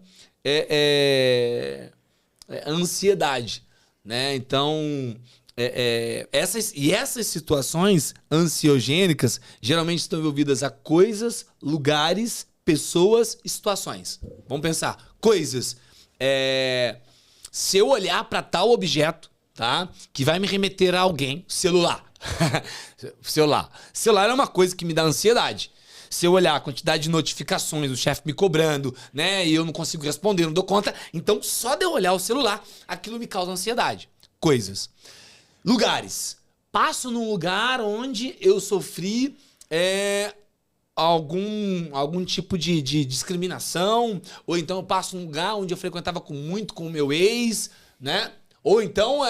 ansiedade, né? Então, essas situações ansiogênicas geralmente estão envolvidas a coisas, lugares, pessoas e situações. Vamos pensar. Coisas. Se eu olhar para tal objeto, tá? Que vai me remeter a alguém, celular. Celular é uma coisa que me dá ansiedade. Se eu olhar a quantidade de notificações, o chefe me cobrando, né? E eu não consigo responder, não dou conta. Então, só de eu olhar o celular, aquilo me causa ansiedade. Coisas. Lugares. Passo num lugar onde eu sofri algum tipo de discriminação, ou então eu passo num lugar onde eu frequentava muito com o meu ex, né? Ou então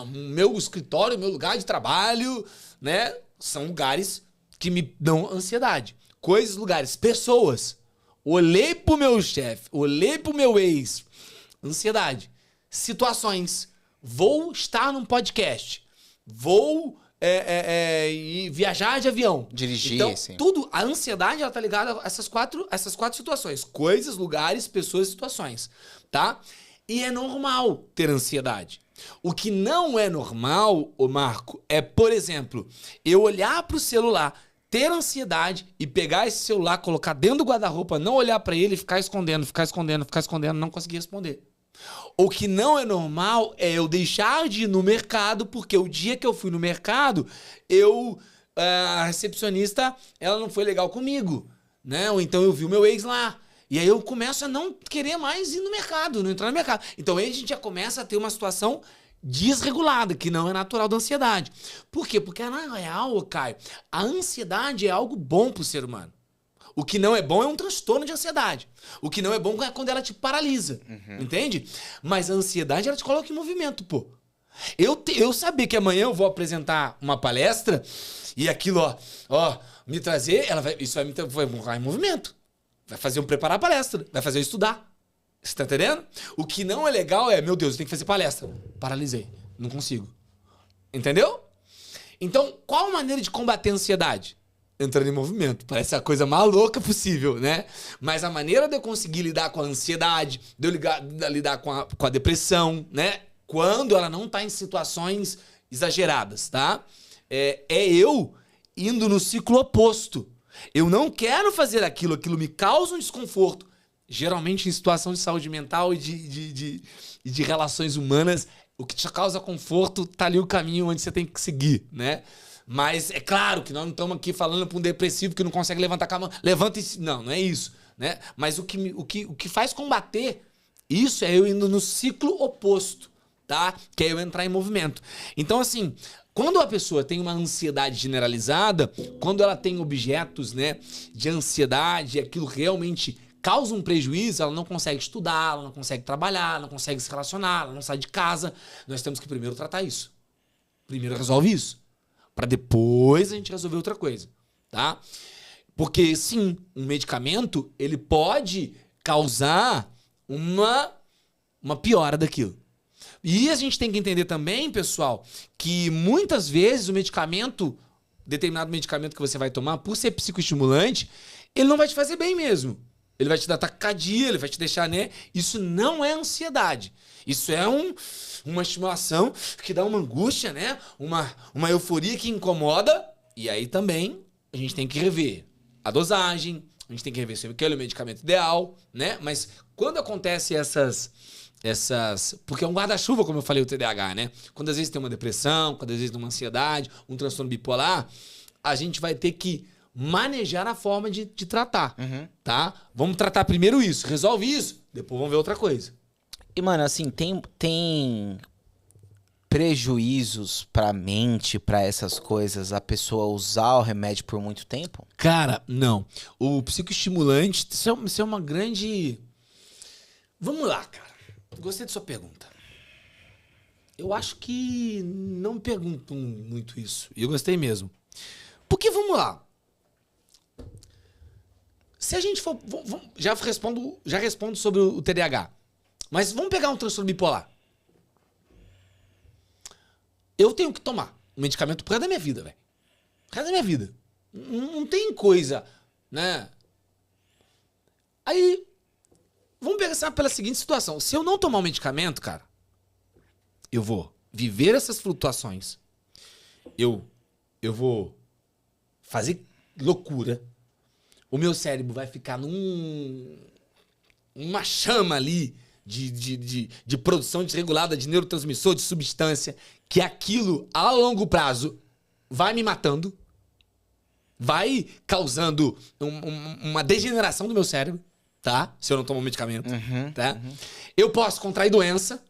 meu escritório, meu lugar de trabalho, né? São lugares que me dão ansiedade. Coisas, lugares, pessoas. Olhei pro meu chefe, olhei pro meu ex, ansiedade. Situações. Vou estar num podcast. Vou viajar de avião. Dirigir, então, sim. tudo, a ansiedade, ela tá ligada a essas quatro situações. Coisas, lugares, pessoas e situações, tá? E é normal ter ansiedade. O que não é normal, ô Marco, é, por exemplo, eu olhar pro celular, ter ansiedade e pegar esse celular, colocar dentro do guarda-roupa, não olhar pra ele e ficar escondendo, não conseguir responder. O que não é normal é eu deixar de ir no mercado, porque o dia que eu fui no mercado, a recepcionista, ela não foi legal comigo, né? Ou então eu vi o meu ex lá. E aí eu começo a não querer mais ir no mercado, não entrar no mercado. Então aí a gente já começa a ter uma situação desregulada, que não é natural da ansiedade. Por quê? Porque na real, Caio, a ansiedade é algo bom pro ser humano. O que não é bom é um transtorno de ansiedade. O que não é bom é quando ela te paralisa. Entende? Mas a ansiedade, ela te coloca em movimento, pô. Eu saber que amanhã eu vou apresentar uma palestra e aquilo, me trazer, isso vai colocar em movimento. Vai fazer eu preparar a palestra. Vai fazer eu estudar. Você tá entendendo? O que não é legal meu Deus, eu tenho que fazer palestra. Paralisei. Não consigo. Entendeu? Então, qual a maneira de combater a ansiedade? Entrando em movimento. Parece a coisa mais louca possível, né? Mas a maneira de eu conseguir lidar com a ansiedade, de eu lidar com a depressão, né? Quando ela não tá em situações exageradas, tá? É eu indo no ciclo oposto. Eu não quero fazer aquilo me causa um desconforto. Geralmente em situação de saúde mental e de relações humanas, o que te causa conforto tá ali o caminho onde você tem que seguir, né? Mas é claro que nós não estamos aqui falando para um depressivo que não consegue levantar a mão. Levanta e... Não é isso, né? Mas o que faz combater isso é eu indo no ciclo oposto, tá? Que é eu entrar em movimento. Então, assim, quando a pessoa tem uma ansiedade generalizada, quando ela tem objetos, né, de ansiedade, aquilo realmente causa um prejuízo, ela não consegue estudar, ela não consegue trabalhar, ela não consegue se relacionar, ela não sai de casa. Nós temos que primeiro tratar isso. Primeiro resolve isso, para depois a gente resolver outra coisa, tá? Porque, sim, um medicamento, ele pode causar uma piora daquilo. E a gente tem que entender também, pessoal, que muitas vezes o medicamento, determinado medicamento que você vai tomar, por ser psicoestimulante, ele não vai te fazer bem mesmo. Ele vai te dar taquicardia, ele vai te deixar, né? Isso não é ansiedade. Isso é uma estimulação que dá uma angústia, né? Uma euforia que incomoda. E aí também a gente tem que rever a dosagem, a gente tem que rever se aquele é o medicamento ideal, né? Mas quando acontece essas... Porque é um guarda-chuva, como eu falei, o TDAH, né? Quando às vezes tem uma depressão, quando às vezes tem uma ansiedade, um transtorno bipolar, a gente vai ter que manejar a forma de tratar, tá? Vamos tratar primeiro isso, resolve isso, depois vamos ver outra coisa. E, mano, assim, tem prejuízos pra mente, pra essas coisas, a pessoa usar o remédio por muito tempo? Cara, não. O psicoestimulante, isso é uma grande... Vamos lá, cara. Gostei de sua pergunta. Eu acho que não me perguntam muito isso. E eu gostei mesmo. Porque, vamos lá. Se a gente for... Já respondo sobre o TDAH. Mas vamos pegar um transtorno bipolar. Eu tenho que tomar um medicamento por causa da minha vida, velho. Por causa da minha vida. Não tem coisa, né? Aí, vamos pensar pela seguinte situação. Se eu não tomar o medicamento, cara, eu vou viver essas flutuações. Eu vou fazer loucura. O meu cérebro vai ficar numa chama ali de produção desregulada de neurotransmissor, de substância, que aquilo, a longo prazo, vai me matando, vai causando uma degeneração do meu cérebro, tá? Se eu não tomar o medicamento, tá? Eu posso contrair doença.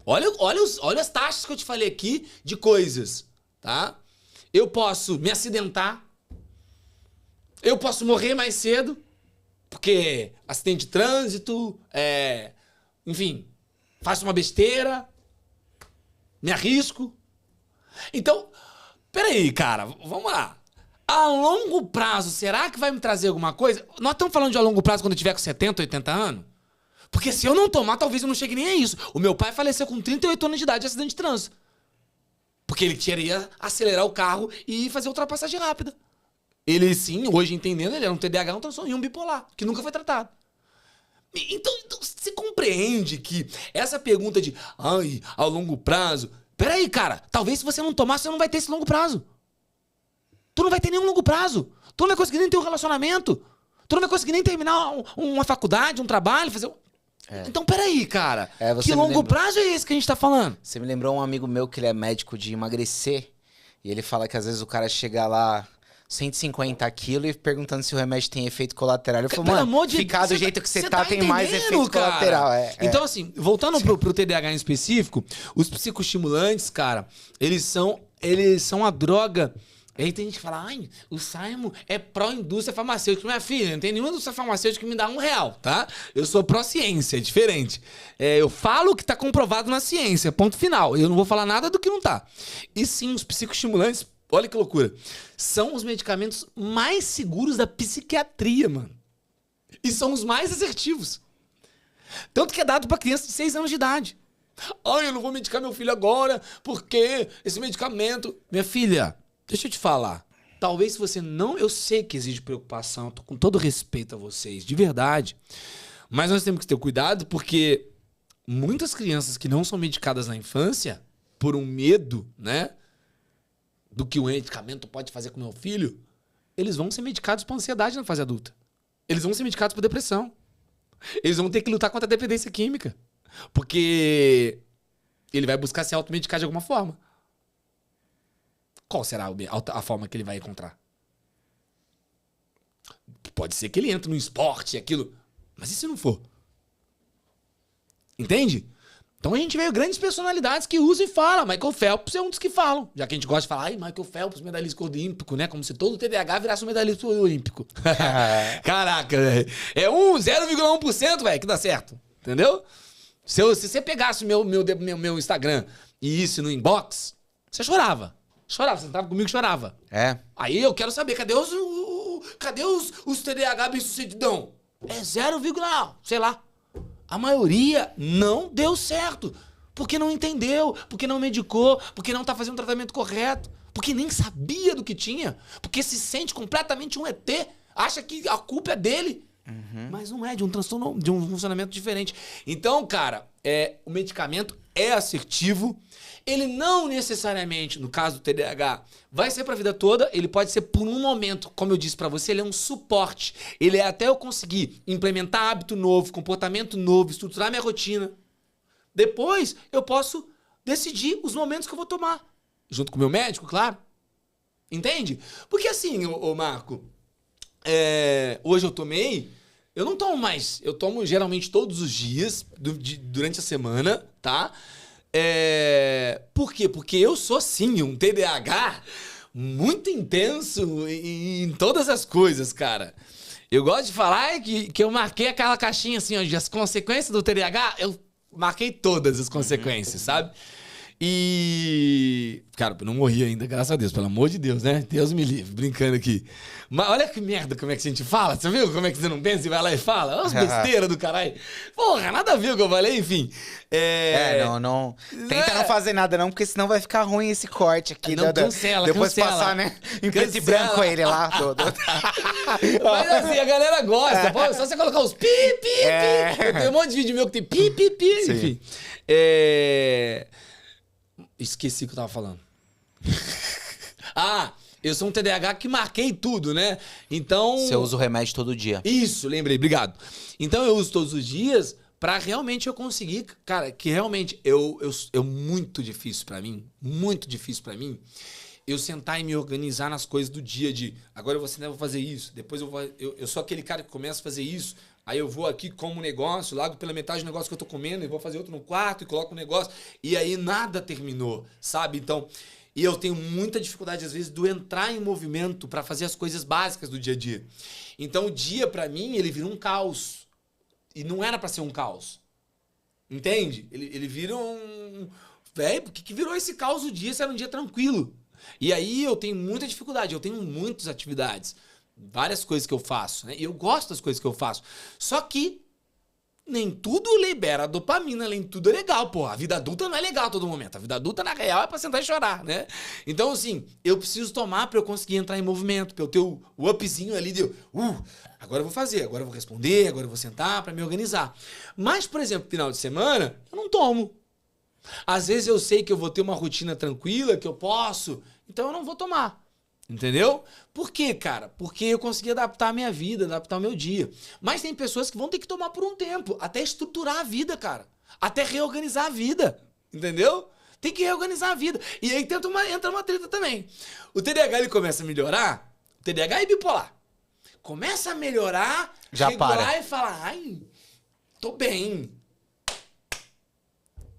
Olha as taxas que eu te falei aqui de coisas, tá? Eu posso me acidentar. Eu posso morrer mais cedo, porque acidente de trânsito, enfim, faço uma besteira, me arrisco. Então, peraí, cara, vamos lá. A longo prazo, será que vai me trazer alguma coisa? Nós estamos falando de a longo prazo quando eu tiver com 70, 80 anos? Porque se eu não tomar, talvez eu não chegue nem a isso. O meu pai faleceu com 38 anos de idade de acidente de trânsito. Porque ele queria acelerar o carro e fazer ultrapassagem rápida. Ele, sim, hoje entendendo, ele era um TDAH, um transtorno e um bipolar, que nunca foi tratado. Então você compreende que essa pergunta de, ao longo prazo... Peraí, cara, talvez se você não tomar, você não vai ter esse longo prazo. Tu não vai ter nenhum longo prazo. Tu não vai conseguir nem ter um relacionamento. Tu não vai conseguir nem terminar uma faculdade, um trabalho, fazer... Então, peraí, cara. Que longo prazo é esse que a gente tá falando? Você me lembrou um amigo meu que ele é médico de emagrecer. E ele fala que às vezes o cara chega lá... 150 quilos e perguntando se o remédio tem efeito colateral. Eu falo, mano, ficar do jeito que você tá tem mais efeito colateral. Então, assim, voltando pro TDAH em específico, os psicoestimulantes, cara, eles são a droga... Aí tem gente que fala, o Simon é pró-indústria farmacêutica. Minha filha, não tem nenhuma indústria farmacêutica que me dá R$1, tá? Eu sou pró-ciência, é diferente. Eu falo o que tá comprovado na ciência, ponto final. Eu não vou falar nada do que não tá. E sim, os psicoestimulantes... Olha que loucura. São os medicamentos mais seguros da psiquiatria, mano. E são os mais assertivos. Tanto que é dado pra criança de 6 anos de idade. Eu não vou medicar meu filho agora, porque esse medicamento... Minha filha, deixa eu te falar. Talvez se você não... Eu sei que exige preocupação, tô com todo respeito a vocês, de verdade. Mas nós temos que ter cuidado, porque muitas crianças que não são medicadas na infância, por um medo, né? Do que o medicamento pode fazer com meu filho, eles vão ser medicados por ansiedade na fase adulta. Eles vão ser medicados por depressão. Eles vão ter que lutar contra a dependência química. Porque ele vai buscar se automedicar de alguma forma. Qual será a forma que ele vai encontrar? Pode ser que ele entre no esporte, aquilo. Mas e se não for? Entende? Então a gente vê grandes personalidades que usam e falam. Michael Phelps é um dos que falam. Já que a gente gosta de falar, ai, Michael Phelps, medalhista olímpico, né? Como se todo o TDAH virasse um medalhista olímpico. Caraca, é 0,1%, velho, que dá certo. Entendeu? Se você pegasse o meu Instagram e isso no inbox, você chorava. Chorava, você sentava comigo e chorava. É. Aí eu quero saber, cadê os TDAH bem-sucedidão? É 0, sei lá. A maioria não deu certo. Porque não entendeu, porque não medicou, porque não tá fazendo o tratamento correto, porque nem sabia do que tinha, porque se sente completamente um ET, acha que a culpa é dele. Mas não é, de um transtorno, de um funcionamento diferente. Então, cara, o medicamento é assertivo. Ele não necessariamente, no caso do TDAH, vai ser pra vida toda. Ele pode ser por um momento. Como eu disse pra você, ele é um suporte. Ele é até eu conseguir implementar hábito novo, comportamento novo, estruturar minha rotina. Depois, eu posso decidir os momentos que eu vou tomar. Junto com o meu médico, claro. Entende? Porque assim, ô Marco, hoje eu não tomo mais. Eu tomo geralmente todos os dias, durante a semana, tá? Por quê? Porque eu sou, sim, um TDAH muito intenso em todas as coisas, cara. Eu gosto de falar que eu marquei aquela caixinha assim, ó, as consequências do TDAH, eu marquei todas as consequências, sabe? E... Cara, eu não morri ainda, graças a Deus, pelo amor de Deus, né? Deus me livre, brincando aqui. Mas olha que merda como é que a gente fala, você viu como é que você não pensa e vai lá e fala? Olha as besteiras do caralho. Porra, nada a ver o que eu falei, enfim. Não. Tenta não fazer nada não, porque senão vai ficar ruim esse corte aqui. Não, cancela, depois passar, né? Em preto e branco ele lá, todo. Mas assim, a galera gosta. Pô, só você colocar os pi. Tem um monte de vídeo meu que tem pi, Sim. enfim. Esqueci o que eu tava falando. Eu sou um TDAH que marquei tudo, né? Então... Você usa o remédio todo dia. Isso, lembrei, obrigado. Então eu uso todos os dias pra realmente eu conseguir... Cara, que realmente muito difícil pra mim, eu sentar e me organizar nas coisas do dia de... Agora eu vou fazer isso, depois eu sou aquele cara que começa a fazer isso, aí eu vou aqui, como um negócio, largo pela metade do negócio que eu tô comendo, e vou fazer outro no quarto, e coloco um negócio, e aí nada terminou, sabe? Então, e eu tenho muita dificuldade, às vezes, de entrar em movimento pra fazer as coisas básicas do dia a dia. Então, o dia, pra mim, ele vira um caos. E não era pra ser um caos. Entende? Ele vira um... Véi, por que virou esse caos o dia se era um dia tranquilo? E aí eu tenho muita dificuldade, eu tenho muitas atividades. Várias coisas que eu faço, né? E eu gosto das coisas que eu faço. Só que nem tudo libera dopamina, nem tudo é legal, pô. A vida adulta não é legal a todo momento. A vida adulta, na real, é pra sentar e chorar, né? Então, assim, eu preciso tomar pra eu conseguir entrar em movimento, pra eu ter o upzinho ali de... agora eu vou fazer, agora eu vou responder, agora eu vou sentar pra me organizar. Mas, por exemplo, final de semana, eu não tomo. Às vezes eu sei que eu vou ter uma rotina tranquila, que eu posso, então eu não vou tomar. Entendeu? Por quê, cara? Porque eu consegui adaptar a minha vida, adaptar o meu dia. Mas tem pessoas que vão ter que tomar por um tempo, até estruturar a vida, cara. Até reorganizar a vida. Entendeu? Tem que reorganizar a vida. E aí entra uma treta também. O TDAH, ele começa a melhorar. O TDAH é bipolar. Começa a melhorar, já regular para. e fala, ai, tô bem.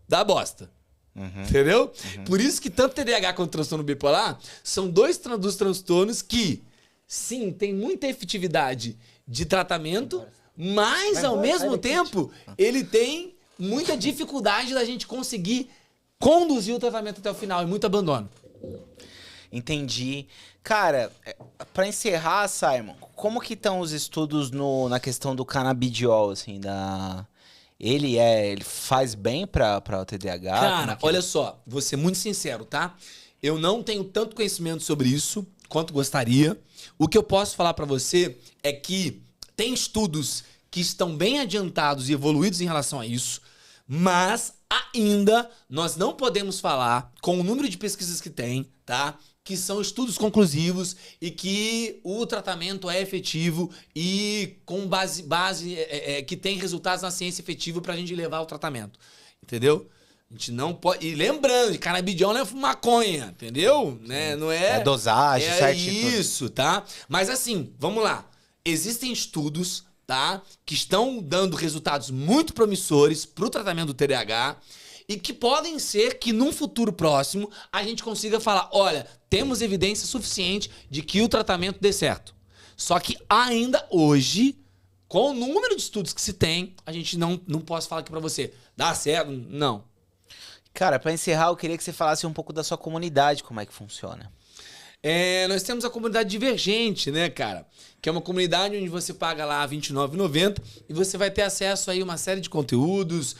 Dá bosta. Entendeu? Por isso que tanto TDAH quanto transtorno bipolar são dois dos transtornos que, sim, tem muita efetividade de tratamento, mas ao mesmo tempo ele tem muita dificuldade da gente conseguir conduzir o tratamento até o final e muito abandono. Entendi. Cara, pra encerrar, Simon, como que estão os estudos na questão do canabidiol, assim, Ele faz bem pra o TDAH? Cara, olha só, vou ser muito sincero, tá? Eu não tenho tanto conhecimento sobre isso quanto gostaria. O que eu posso falar pra você é que tem estudos que estão bem adiantados e evoluídos em relação a isso, mas ainda nós não podemos falar com o número de pesquisas que tem, tá? Que são estudos conclusivos e que o tratamento é efetivo e com base que tem resultados na ciência efetiva pra gente levar o tratamento. Entendeu? A gente não pode... E lembrando, canabidiol não é maconha, entendeu? Né? Não é... É dosagem, certinho. Isso, tá? Mas assim, vamos lá. Existem estudos, tá? Que estão dando resultados muito promissores pro tratamento do TDAH e que podem ser que num futuro próximo a gente consiga falar, olha, temos evidência suficiente de que o tratamento dê certo. Só que ainda hoje, com o número de estudos que se tem, a gente não posso falar aqui pra você, dá certo? Não. Cara, pra encerrar, eu queria que você falasse um pouco da sua comunidade, como é que funciona. Nós temos a comunidade Divergente, né, cara? Que é uma comunidade onde você paga lá R$ 29,90 e você vai ter acesso aí a uma série de conteúdos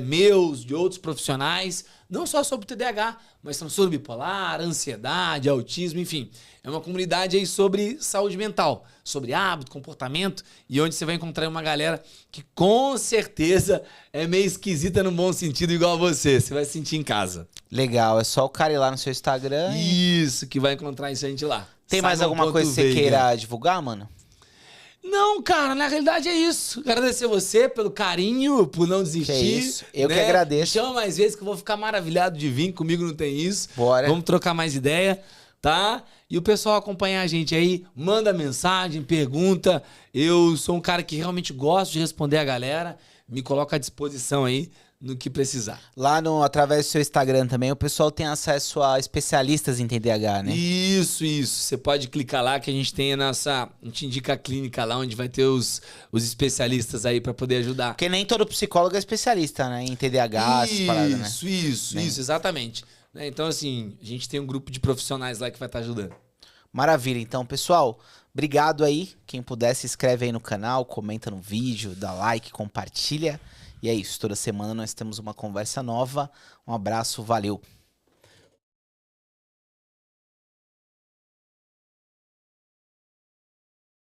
meus, de outros profissionais, não só sobre o TDAH, mas transtorno bipolar, ansiedade, autismo, enfim. É uma comunidade aí sobre saúde mental, sobre hábito, comportamento, e onde você vai encontrar uma galera que com certeza é meio esquisita no bom sentido, igual a você. Você vai se sentir em casa. Legal, é só o cara ir lá no seu Instagram. Isso, que vai encontrar isso a gente lá. Tem mais alguma coisa que você queira divulgar, mano? Não, cara, na realidade é isso. Agradecer você pelo carinho, por não desistir. Que é isso. Eu que agradeço. Me chama mais vezes que eu vou ficar maravilhado de vir. Comigo não tem isso. Bora. Vamos trocar mais ideia, tá? E o pessoal acompanhar a gente aí, manda mensagem, pergunta. Eu sou um cara que realmente gosto de responder a galera. Me coloca à disposição aí no que precisar. Lá através do seu Instagram também, o pessoal tem acesso a especialistas em TDAH, né? Isso. Você pode clicar lá que a gente tem a gente indica a clínica lá onde vai ter os especialistas aí pra poder ajudar. Porque nem todo psicólogo é especialista, né? Em TDAH, essas paradas, né? Isso, exatamente. Então, assim, a gente tem um grupo de profissionais lá que vai estar ajudando. Maravilha. Então, pessoal, obrigado aí. Quem puder, se inscreve aí no canal, comenta no vídeo, dá like, compartilha. E é isso. Toda semana nós temos uma conversa nova. Um abraço, valeu.